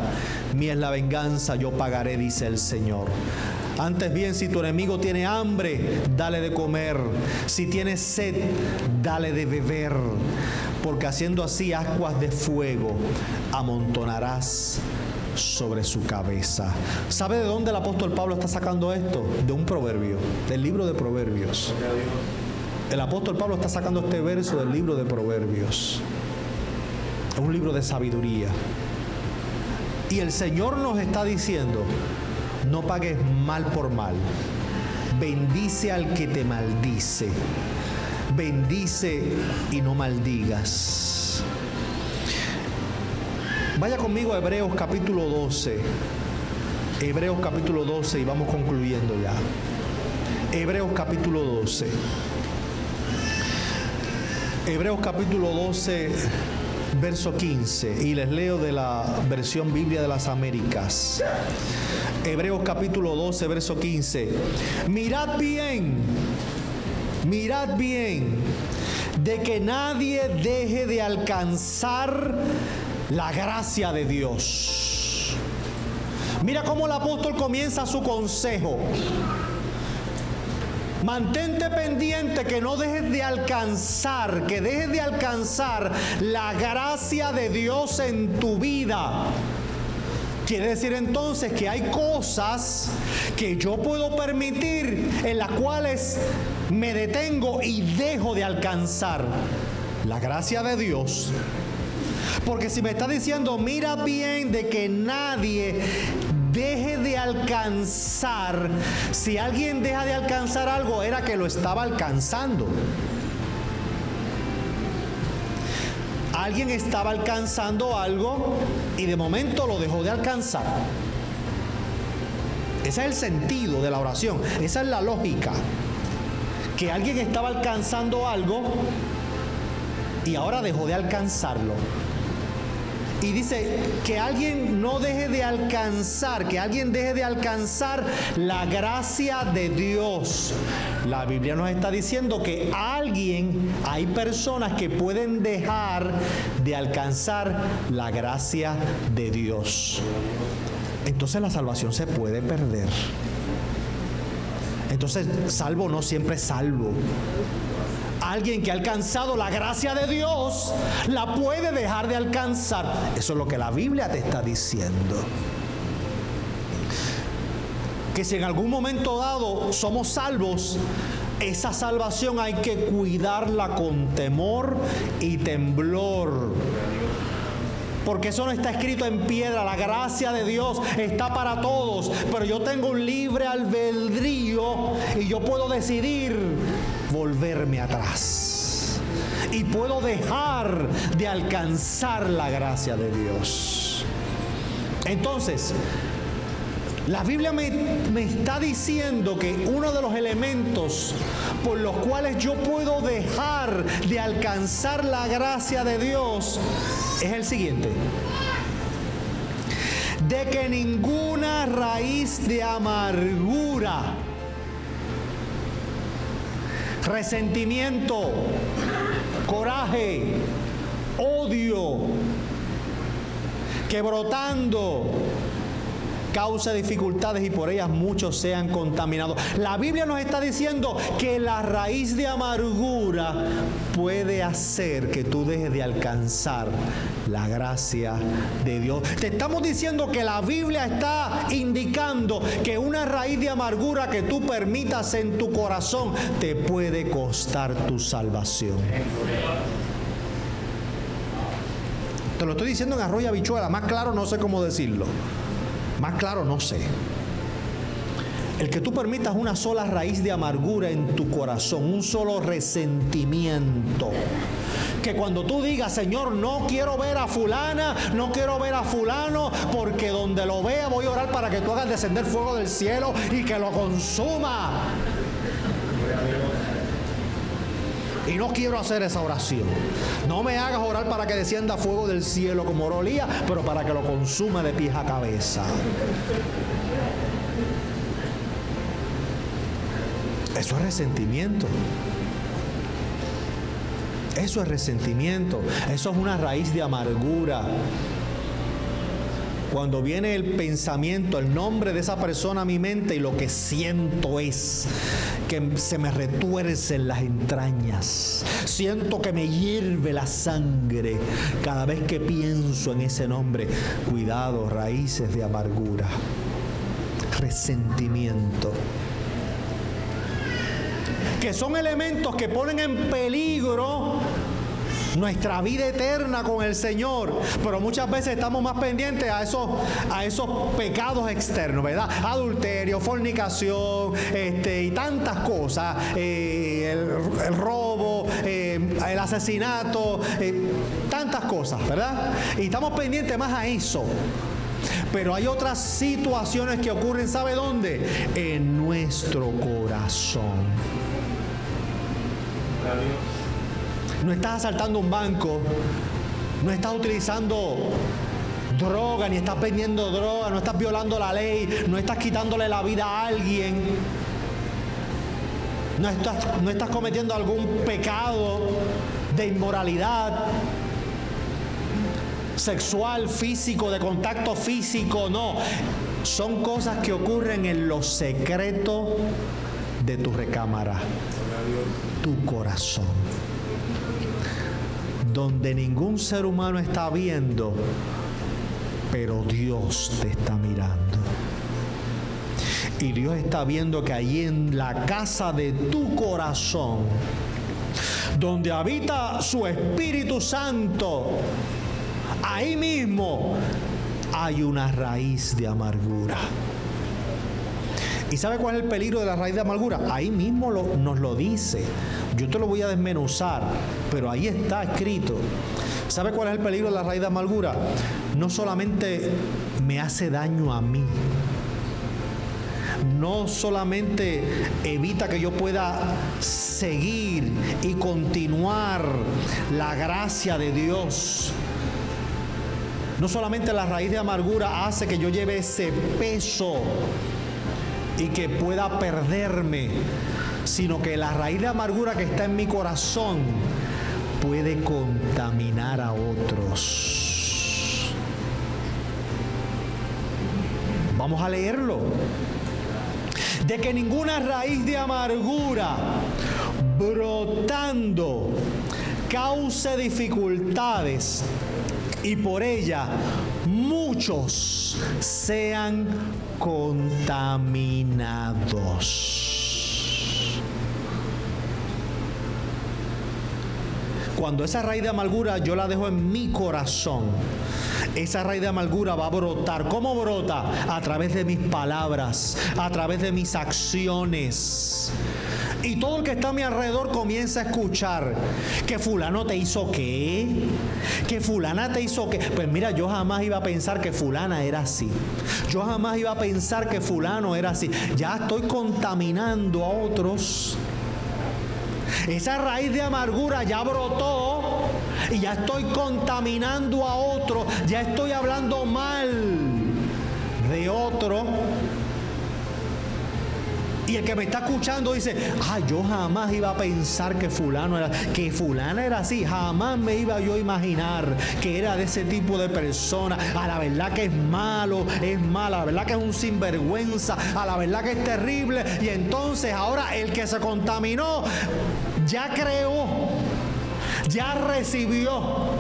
mía es la venganza, yo pagaré, dice el Señor. Antes bien, si tu enemigo tiene hambre, dale de comer. Si tiene sed, dale de beber, porque haciendo así ascuas de fuego amontonarás sobre su cabeza. ¿Sabe de dónde el apóstol Pablo está sacando esto? De un proverbio, del libro de Proverbios. El apóstol Pablo está sacando este verso del libro de Proverbios. Es un libro de sabiduría. Y el Señor nos está diciendo: no pagues mal por mal. Bendice al que te maldice. Bendice y no maldigas. Vaya conmigo a Hebreos capítulo 12. Hebreos capítulo 12 y vamos concluyendo ya. Hebreos capítulo 12. Hebreos capítulo 12, verso 15. Y les leo de la versión Biblia de las Américas. Hebreos capítulo 12, verso 15. Mirad bien, de que nadie deje de alcanzar la gracia de Dios. Mira cómo el apóstol comienza su consejo. Mantente pendiente, que no dejes de alcanzar, que dejes de alcanzar la gracia de Dios en tu vida. Quiere decir entonces que hay cosas que yo puedo permitir en las cuales me detengo y dejo de alcanzar la gracia de Dios. Porque si me está diciendo, mira bien de que nadie deje de alcanzar, si alguien deja de alcanzar algo, era que lo estaba alcanzando. Alguien estaba alcanzando algo y de momento lo dejó de alcanzar. Ese es el sentido de la oración, esa es la lógica. Que alguien estaba alcanzando algo y ahora dejó de alcanzarlo. Y dice que alguien no deje de alcanzar, que alguien deje de alcanzar la gracia de Dios. La Biblia nos está diciendo que hay personas que pueden dejar de alcanzar la gracia de Dios. Entonces la salvación se puede perder. Entonces, salvo no siempre es salvo. Alguien que ha alcanzado la gracia de Dios la puede dejar de alcanzar. Eso es lo que la Biblia te está diciendo. Que si en algún momento dado somos salvos, esa salvación hay que cuidarla con temor y temblor. Porque eso no está escrito en piedra. La gracia de Dios está para todos, pero yo tengo un libre albedrío y yo puedo decidir volverme atrás y puedo dejar de alcanzar la gracia de Dios. Entonces, la Biblia me está diciendo que uno de los elementos por los cuales yo puedo dejar de alcanzar la gracia de Dios es el siguiente: de que ninguna raíz de amargura, resentimiento, coraje, odio, que brotando causa dificultades y por ellas muchos sean contaminados. La Biblia nos está diciendo que la raíz de amargura puede hacer que tú dejes de alcanzar la gracia de Dios. Te estamos diciendo que la Biblia está indicando que una raíz de amargura que tú permitas en tu corazón te puede costar tu salvación. Te lo estoy diciendo en arroyo y habichuela, más claro no sé cómo decirlo. Más claro no sé. El que tú permitas una sola raíz de amargura en tu corazón, un solo resentimiento, que cuando tú digas, Señor, no quiero ver a fulana, no quiero ver a fulano, porque donde lo vea voy a orar para que tú hagas descender fuego del cielo y que lo consuma. Y no quiero hacer esa oración. No me hagas orar para que descienda fuego del cielo como oró Elías, pero para que lo consuma de pies a cabeza. Eso es resentimiento. Eso es resentimiento. Eso es una raíz de amargura. Cuando viene el pensamiento, el nombre de esa persona a mi mente, y lo que siento es que se me retuercen las entrañas. Siento que me hierve la sangre cada vez que pienso en ese nombre. Cuidado, raíces de amargura, resentimiento, que son elementos que ponen en peligro nuestra vida eterna con el Señor, pero muchas veces estamos más pendientes a esos pecados externos, ¿verdad? Adulterio, fornicación, y tantas cosas, el robo, el asesinato, tantas cosas, ¿verdad? Y estamos pendientes más a eso. Pero hay otras situaciones que ocurren, ¿sabe dónde? En nuestro corazón. No estás asaltando un banco, no estás utilizando droga, ni estás vendiendo droga, no estás violando la ley, no estás quitándole la vida a alguien, no estás cometiendo algún pecado de inmoralidad sexual, físico, de contacto físico, no. Son cosas que ocurren en lo secreto de tu recámara, tu corazón, donde ningún ser humano está viendo, pero Dios te está mirando. Y Dios está viendo que allí en la casa de tu corazón, donde habita su Espíritu Santo, ahí mismo hay una raíz de amargura. ¿Y sabe cuál es el peligro de la raíz de amargura? Ahí mismo nos lo dice. Yo te lo voy a desmenuzar, pero ahí está escrito. ¿Sabe cuál es el peligro de la raíz de amargura? No solamente me hace daño a mí, no solamente evita que yo pueda seguir y continuar la gracia de Dios. No solamente la raíz de amargura hace que yo lleve ese peso y que pueda perderme, sino que la raíz de amargura que está en mi corazón puede contaminar a otros. Vamos a leerlo. De que ninguna raíz de amargura brotando cause dificultades y por ella muchos sean contaminados. Cuando esa raíz de amargura yo la dejo en mi corazón, esa raíz de amargura va a brotar. ¿Cómo brota? A través de mis palabras, a través de mis acciones. Y todo el que está a mi alrededor comienza a escuchar que fulano te hizo qué, que fulana te hizo qué. Pues mira, yo jamás iba a pensar que fulana era así. Yo jamás iba a pensar que fulano era así. Ya estoy contaminando a otros. Esa raíz de amargura ya brotó y ya estoy contaminando a otro. Ya estoy hablando mal de otro. Y el que me está escuchando dice, yo jamás iba a pensar que fulana era así. Jamás me iba yo a imaginar que era de ese tipo de persona. A la verdad que es malo, es mala, a la verdad que es un sinvergüenza, a la verdad que es terrible. Y entonces ahora el que se contaminó ya creó, ya recibió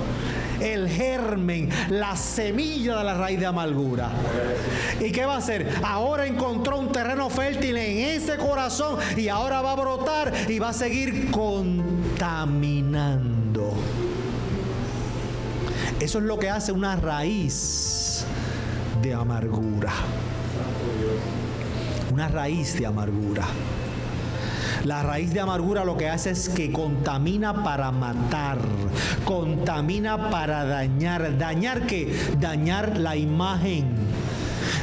el germen, la semilla de la raíz de amargura. ¿Y qué va a hacer? Ahora encontró un terreno fértil en ese corazón y ahora va a brotar y va a seguir contaminando. Eso es lo que hace una raíz de amargura. Una raíz de amargura. La raíz de amargura lo que hace es que contamina para matar, contamina para dañar. ¿Dañar qué? Dañar la imagen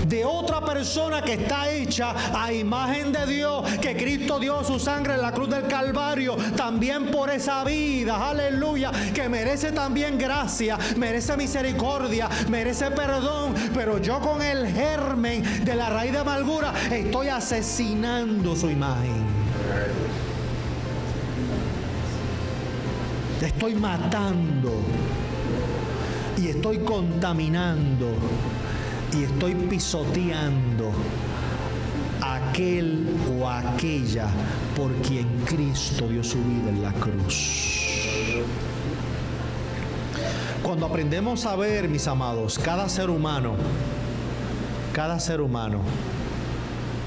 de otra persona que está hecha a imagen de Dios, que Cristo dio su sangre en la cruz del Calvario, también por esa vida, aleluya, que merece también gracia, merece misericordia, merece perdón, pero yo con el germen de la raíz de amargura estoy asesinando su imagen. Estoy matando y estoy contaminando y estoy pisoteando a aquel o a aquella por quien Cristo dio su vida en la cruz. Cuando aprendemos a ver, mis amados, cada ser humano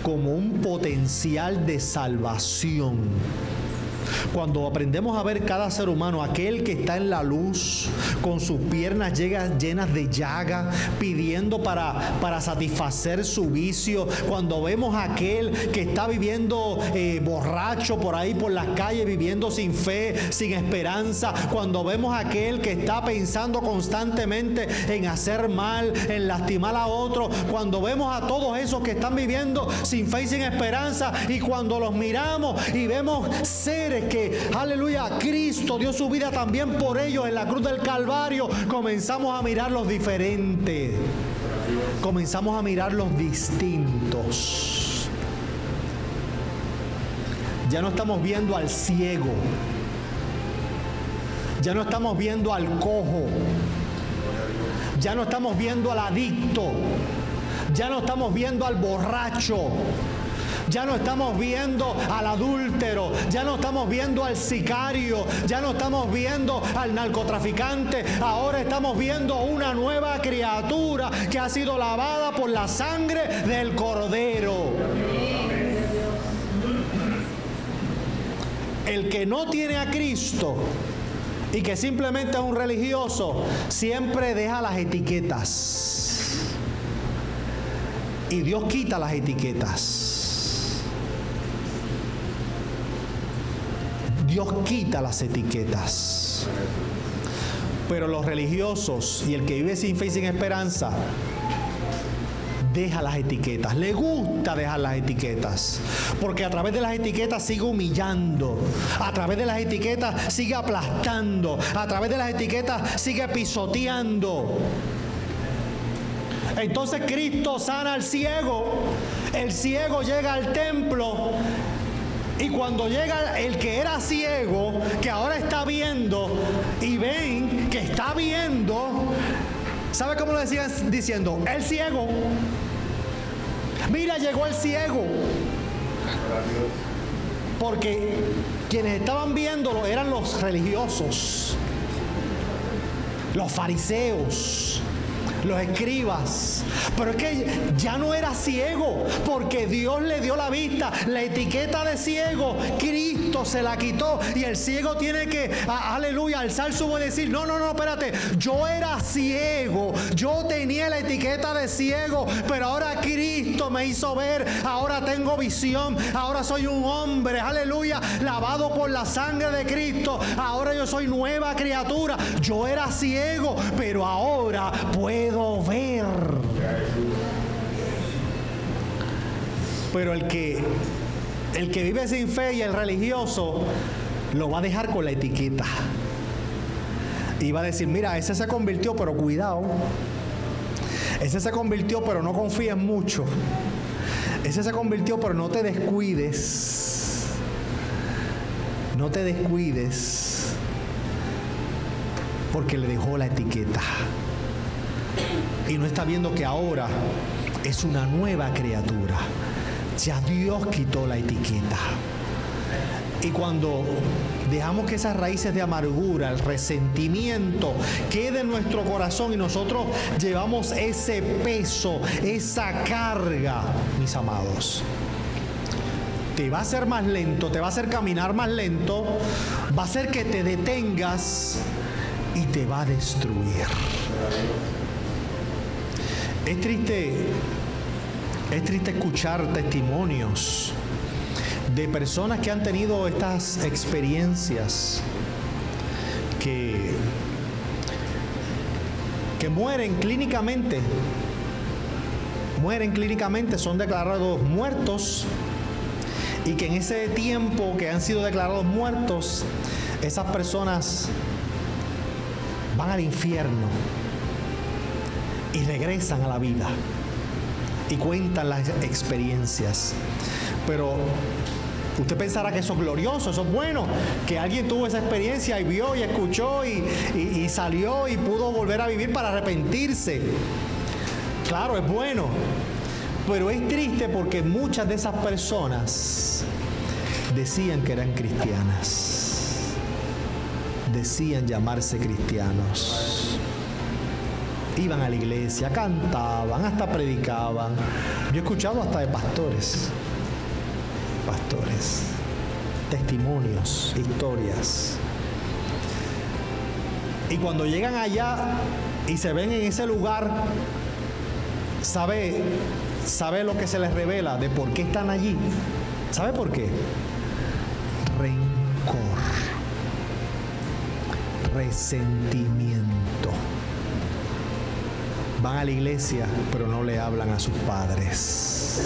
como un potencial de salvación, Cuando aprendemos a ver cada ser humano, aquel que está en la luz, con sus piernas llenas de llaga, pidiendo para satisfacer su vicio. Cuando vemos a aquel que está viviendo borracho por ahí por las calles, viviendo sin fe, sin esperanza. Cuando vemos a aquel que está pensando constantemente en hacer mal, en lastimar a otro. Cuando vemos a todos esos que están viviendo sin fe y sin esperanza. Y cuando los miramos y vemos seres que, aleluya, Cristo dio su vida también por ellos en la cruz del Calvario, comenzamos a mirarlos diferentes, comenzamos a mirarlos distintos. Ya no estamos viendo al ciego, ya no estamos viendo al cojo, ya no estamos viendo al adicto, ya no estamos viendo al borracho, ya no estamos viendo al adúltero, ya no estamos viendo al sicario, ya no estamos viendo al narcotraficante. Ahora estamos viendo una nueva criatura que ha sido lavada por la sangre del Cordero. El que no tiene a Cristo y que simplemente es un religioso, siempre deja las etiquetas. Y Dios quita las etiquetas. Dios quita las etiquetas. Pero los religiosos y el que vive sin fe y sin esperanza deja las etiquetas. Le gusta dejar las etiquetas, porque a través de las etiquetas sigue humillando, a través de las etiquetas sigue aplastando, a través de las etiquetas sigue pisoteando. Entonces Cristo sana al ciego, el ciego llega al templo. Y cuando llega el que era ciego, que ahora está viendo, y ven que está viendo, ¿sabe cómo lo decían diciendo? El ciego. Mira, llegó el ciego. Porque quienes estaban viéndolo eran los religiosos, los fariseos, los escribas. Pero es que ya no era ciego, porque Dios le dio la vista. La etiqueta de ciego, Cristo se la quitó, y el ciego tiene que, aleluya, alzar su voz y decir: no, espérate, yo era ciego, yo tenía la etiqueta de ciego, pero ahora Cristo me hizo ver, ahora tengo visión, ahora soy un hombre, aleluya, lavado por la sangre de Cristo, ahora yo soy nueva criatura. Yo era ciego, pero ahora puedo ver. Pero el que vive sin fe y el religioso lo va a dejar con la etiqueta y va a decir: mira, ese se convirtió, pero cuidado, ese se convirtió, pero no confíes mucho, ese se convirtió, pero no te descuides, porque le dejó la etiqueta y no está viendo que ahora es una nueva criatura. Ya Dios quitó la etiqueta. Y cuando dejamos que esas raíces de amargura, el resentimiento quede en nuestro corazón y nosotros llevamos ese peso, esa carga, mis amados, te va a hacer más lento, te va a hacer caminar más lento, va a hacer que te detengas y te va a destruir. Es triste escuchar testimonios de personas que han tenido estas experiencias, que mueren clínicamente, son declarados muertos, y que en ese tiempo que han sido declarados muertos, esas personas van al infierno y regresan a la vida y cuentan las experiencias. Pero usted pensará que eso es glorioso, eso es bueno, que alguien tuvo esa experiencia y vio y escuchó y salió y pudo volver a vivir para arrepentirse. Claro, es bueno, pero es triste porque muchas de esas personas decían que eran cristianas, decían llamarse cristianos, iban a la iglesia, cantaban, hasta predicaban. Yo he escuchado hasta de pastores, testimonios, historias. Y cuando llegan allá y se ven en ese lugar, ¿sabe lo que se les revela de por qué están allí? ¿Sabe por qué? Rencor, resentimiento. Van a la iglesia, pero no le hablan a sus padres.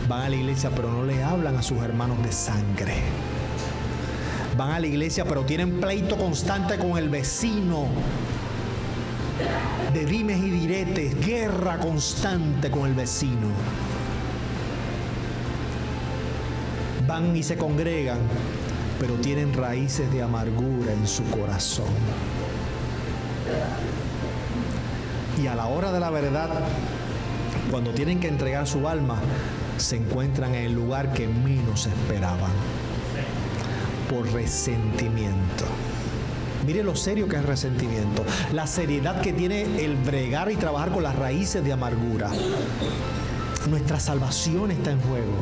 Van a la iglesia, pero no le hablan a sus hermanos de sangre. Van a la iglesia, pero tienen pleito constante con el vecino. De dimes y diretes, guerra constante con el vecino. Van y se congregan, pero tienen raíces de amargura en su corazón. Y a la hora de la verdad, cuando tienen que entregar su alma, se encuentran en el lugar que menos esperaban, por resentimiento. Mire lo serio que es el resentimiento, la seriedad que tiene el bregar y trabajar con las raíces de amargura. Nuestra salvación está en juego.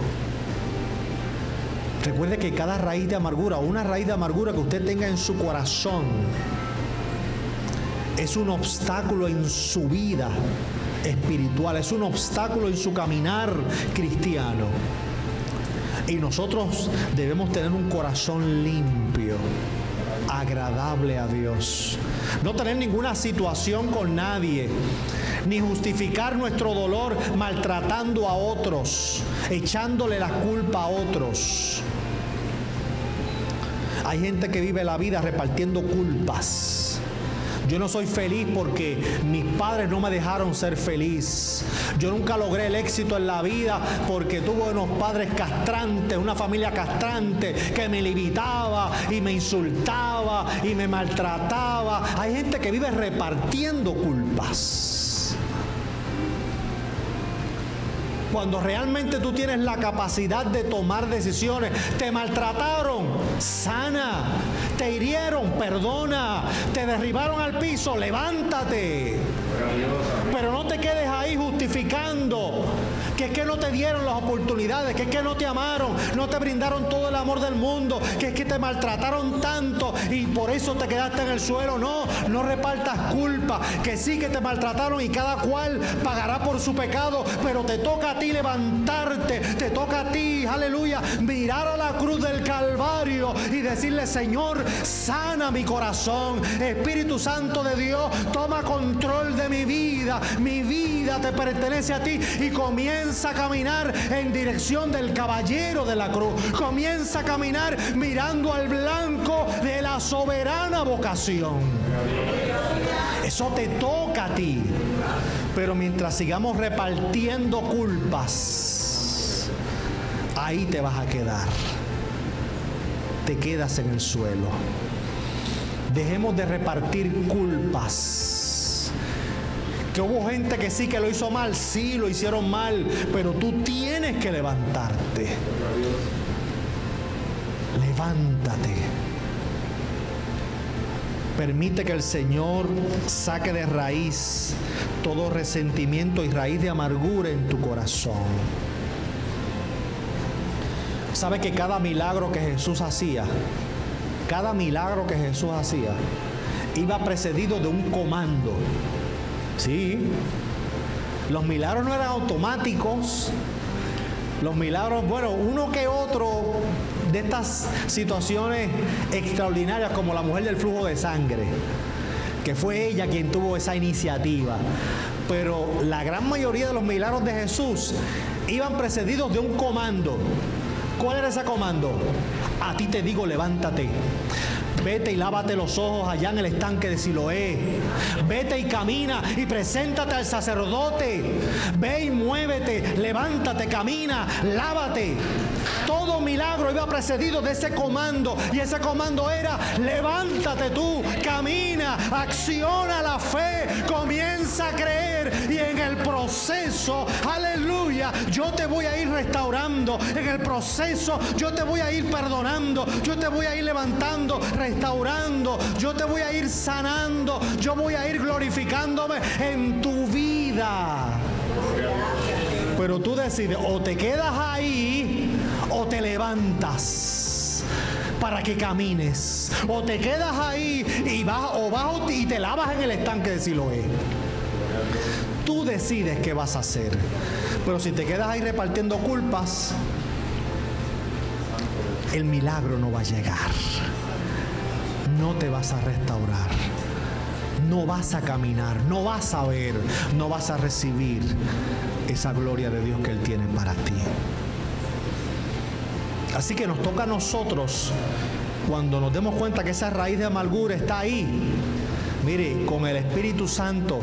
Recuerde que cada raíz de amargura, o una raíz de amargura que usted tenga en su corazón, es un obstáculo en su vida espiritual, es un obstáculo en su caminar cristiano. Y nosotros debemos tener un corazón limpio, agradable a Dios. No tener ninguna situación con nadie, ni justificar nuestro dolor maltratando a otros, echándole la culpa a otros. Hay gente que vive la vida repartiendo culpas. Yo no soy feliz porque mis padres no me dejaron ser feliz. Yo nunca logré el éxito en la vida porque tuve unos padres castrantes, una familia castrante que me limitaba y me insultaba y me maltrataba. Hay gente que vive repartiendo culpas. Cuando realmente tú tienes la capacidad de tomar decisiones, te maltrataron, sana. Te hirieron, perdona. Te derribaron al piso, levántate. Pero no te quedes ahí justificando que es que no te dieron las oportunidades, que es que no te amaron, no te brindaron todo el amor del mundo, que es que te maltrataron tanto y por eso te quedaste en el suelo. No repartas culpa, que sí que te maltrataron y cada cual pagará por su pecado, pero te toca a ti levantarte, te toca a ti, aleluya, mirar a la cruz del Calvario y decirle: Señor, sana mi corazón. Espíritu Santo de Dios, toma control de mi vida te pertenece a ti, y comienza a caminar en dirección del caballero de la cruz. Comienza a caminar mirando al blanco de la soberana vocación. Eso te toca a ti. Pero mientras sigamos repartiendo culpas, ahí te vas a quedar. Te quedas en el suelo. Dejemos de repartir culpas. Que hubo gente que sí que lo hizo mal, sí lo hicieron mal, pero tú tienes que levantarte. Levántate. Permite que el Señor saque de raíz todo resentimiento y raíz de amargura en tu corazón. ¿Sabe que cada milagro que Jesús hacía, iba precedido de un comando? Sí, los milagros no eran automáticos. Los milagros, bueno, uno que otro de estas situaciones extraordinarias, como la mujer del flujo de sangre, que fue ella quien tuvo esa iniciativa. Pero la gran mayoría de los milagros de Jesús iban precedidos de un comando. ¿Cuál era ese comando? A ti te digo, levántate. Vete y lávate los ojos allá en el estanque de Siloé. Vete y camina y preséntate al sacerdote. Ve y muévete, levántate, camina, lávate. Todo milagro iba precedido de ese comando, y ese comando era: levántate tú, camina, acciona la fe, comienza a creer, y en el proceso, aleluya, yo te voy a ir restaurando. En el proceso yo te voy a ir perdonando, yo te voy a ir levantando, restaurando, yo te voy a ir sanando, yo voy a ir glorificándome en tu vida. Pero tú decides, o te quedas ahí o te levantas para que camines, o te quedas ahí y vas y te lavas en el estanque de Siloé. Tú decides qué vas a hacer. Pero si te quedas ahí repartiendo culpas, el milagro no va a llegar. No te vas a restaurar. No vas a caminar, no vas a ver, no vas a recibir esa gloria de Dios que Él tiene para ti. Así que nos toca a nosotros, cuando nos demos cuenta que esa raíz de amargura está ahí, mire, con el Espíritu Santo,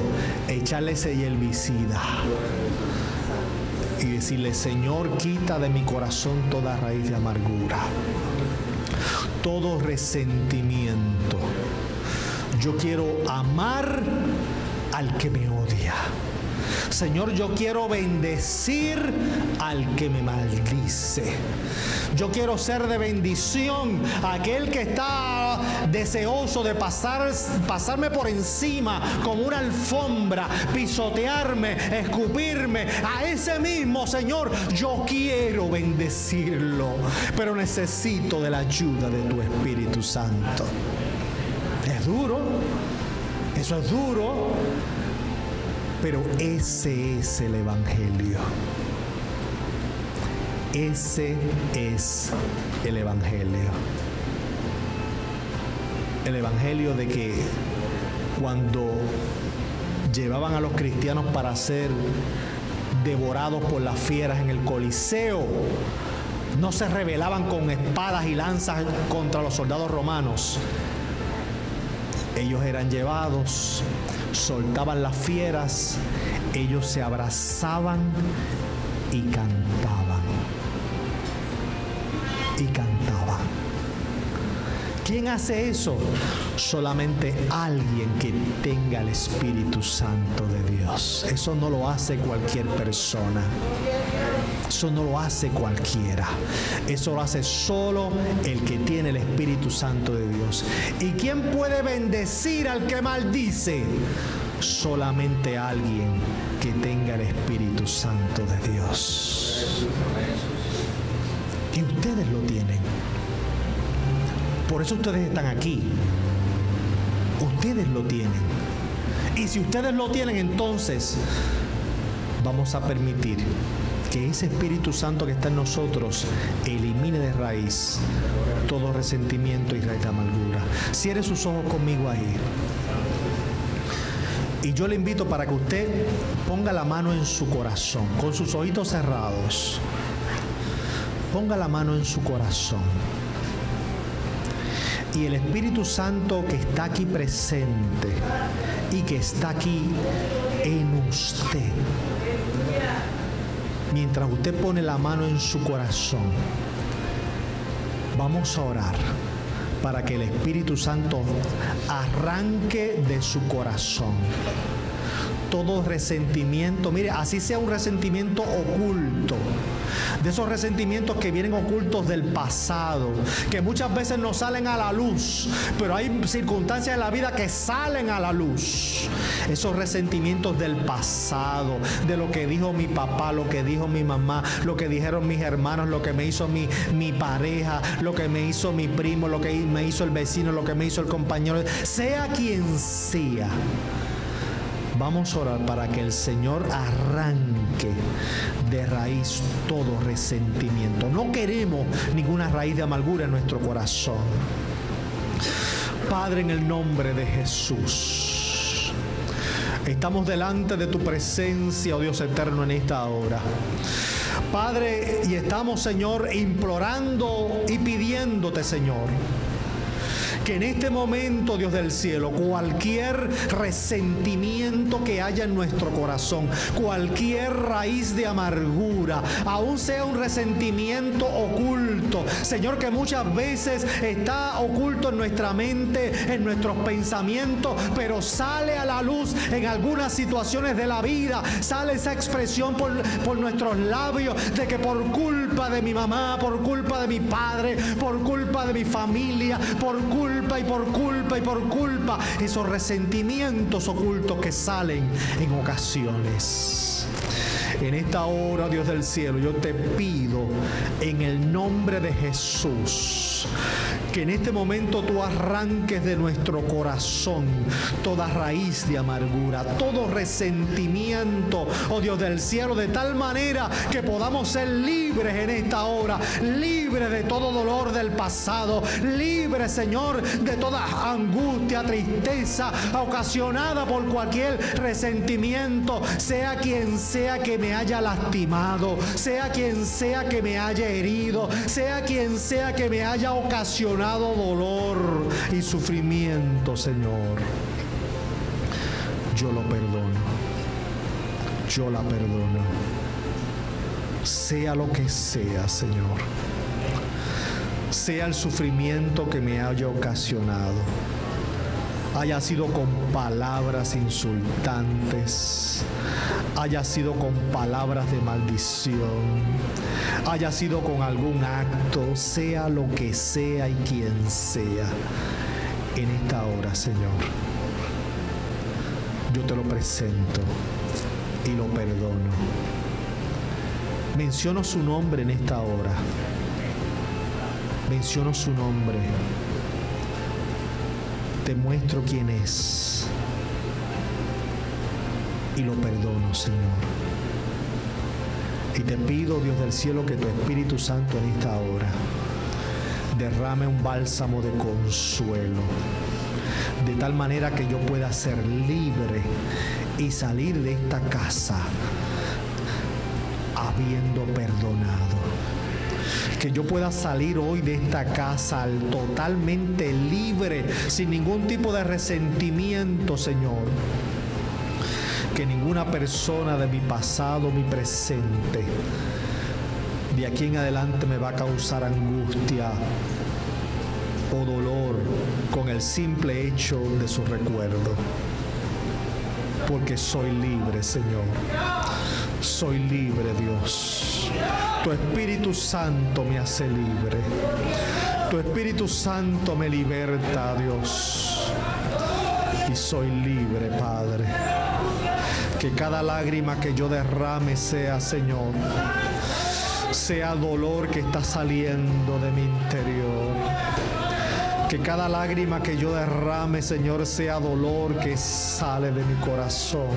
echarle ese herbicida y decirle: Señor, quita de mi corazón toda raíz de amargura, todo resentimiento. Yo quiero amar al que me odia. Señor, yo quiero bendecir al que me maldice. Yo quiero ser de bendición a aquel que está deseoso de pasarme por encima como una alfombra, pisotearme, escupirme. A ese mismo, Señor, yo quiero bendecirlo, pero necesito de la ayuda de tu Espíritu Santo. Es duro, eso es duro, pero ese es el Evangelio. Ese es el Evangelio. El Evangelio de que cuando llevaban a los cristianos para ser devorados por las fieras en el Coliseo, no se rebelaban con espadas y lanzas contra los soldados romanos. Ellos eran llevados, soltaban las fieras, ellos se abrazaban y cantaban. Y cantaban. ¿Quién hace eso? Solamente alguien que tenga el Espíritu Santo de Dios. Eso no lo hace cualquier persona. Eso no lo hace cualquiera. Eso lo hace solo el que tiene el Espíritu Santo de Dios. ¿Y quién puede bendecir al que maldice? Solamente alguien que tenga el Espíritu Santo de Dios. Y ustedes lo tienen. Por eso ustedes están aquí. Ustedes lo tienen. Y si ustedes lo tienen, entonces vamos a permitir que ese Espíritu Santo que está en nosotros elimine de raíz todo resentimiento y raíz de amargura. Cierre sus ojos conmigo ahí. Y yo le invito para que usted ponga la mano en su corazón, con sus ojitos cerrados. Ponga la mano en su corazón. Y el Espíritu Santo que está aquí presente y que está aquí en usted, mientras usted pone la mano en su corazón, vamos a orar para que el Espíritu Santo arranque de su corazón todo resentimiento. Mire, así sea un resentimiento oculto, de esos resentimientos que vienen ocultos del pasado, que muchas veces no salen a la luz, pero hay circunstancias en la vida que salen a la luz. Esos resentimientos del pasado, de lo que dijo mi papá, lo que dijo mi mamá, lo que dijeron mis hermanos, lo que me hizo mi pareja, lo que me hizo mi primo, lo que me hizo el vecino, lo que me hizo el compañero, sea quien sea. Vamos a orar para que el Señor arranque de raíz todo resentimiento. No queremos ninguna raíz de amargura en nuestro corazón. Padre, en el nombre de Jesús, estamos delante de tu presencia, oh Dios eterno, en esta hora. Padre, y estamos, Señor, implorando y pidiéndote, Señor, que en este momento, Dios del cielo, cualquier resentimiento que haya en nuestro corazón, cualquier raíz de amargura, aún sea un resentimiento oculto, Señor, que muchas veces está oculto en nuestra mente, en nuestros pensamientos, pero sale a la luz en algunas situaciones de la vida, sale esa expresión por nuestros labios de que por culpa de mi mamá, por culpa de mi padre, por culpa de mi familia, por culpa, esos resentimientos ocultos que salen en ocasiones. En esta hora, Dios del cielo, yo te pido en el nombre de Jesús que en este momento tú arranques de nuestro corazón toda raíz de amargura, todo resentimiento, oh Dios del cielo, de tal manera que podamos ser libres en esta hora, libres de todo dolor del pasado, libres, Señor, de toda angustia, tristeza ocasionada por cualquier resentimiento, sea quien sea que me haya lastimado, sea quien sea que me haya herido, sea quien sea que me haya ocasionado dolor y sufrimiento, Señor. Yo lo perdono, yo la perdono, sea lo que sea, Señor, sea el sufrimiento que me haya ocasionado, haya sido con palabras insultantes, haya sido con palabras de maldición, haya sido con algún acto, sea lo que sea y quien sea, en esta hora, Señor, yo te lo presento y lo perdono. Menciono su nombre en esta hora. Menciono su nombre. Te muestro quién es. Y lo perdono, Señor. Y te pido, Dios del cielo, que tu Espíritu Santo en esta hora derrame un bálsamo de consuelo, de tal manera que yo pueda ser libre y salir de esta casa habiendo perdonado. Que yo pueda salir hoy de esta casa totalmente libre, sin ningún tipo de resentimiento, Señor. Que ninguna persona de mi pasado, mi presente, de aquí en adelante me va a causar angustia o dolor con el simple hecho de su recuerdo. Porque soy libre, Señor. Soy libre, Dios. Tu Espíritu Santo me hace libre. Tu Espíritu Santo me liberta, Dios. Y soy libre, Padre. Que cada lágrima que yo derrame sea, Señor, sea dolor que está saliendo de mi interior. Que cada lágrima que yo derrame, Señor, sea dolor que sale de mi corazón.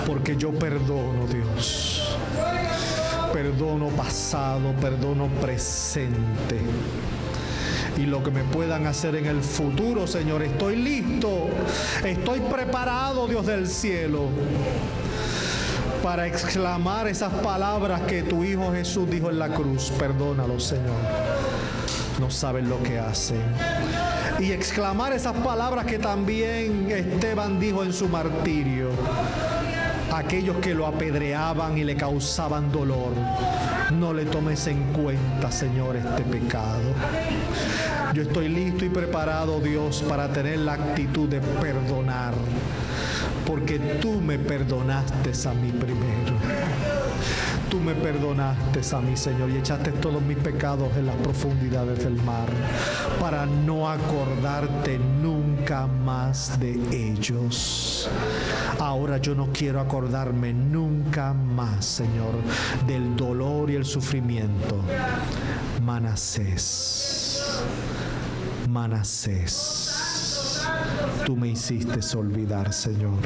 Porque yo perdono, Dios. Perdono pasado, perdono presente. Y lo que me puedan hacer en el futuro, Señor, estoy listo, estoy preparado, Dios del cielo, para exclamar esas palabras que tu Hijo Jesús dijo en la cruz. Perdónalo, Señor, no saben lo que hacen. Y exclamar esas palabras que también Esteban dijo en su martirio. Aquellos que lo apedreaban y le causaban dolor, no le tomes en cuenta, Señor, este pecado. Yo estoy listo y preparado, Dios, para tener la actitud de perdonar, porque tú me perdonaste a mí primero. Tú me perdonaste a mí, Señor, y echaste todos mis pecados en las profundidades del mar, para no acordarte nunca más de ellos. Ahora yo no quiero acordarme nunca más, Señor, del dolor y el sufrimiento. Manasés, Manasés, tú me hiciste olvidar, Señor.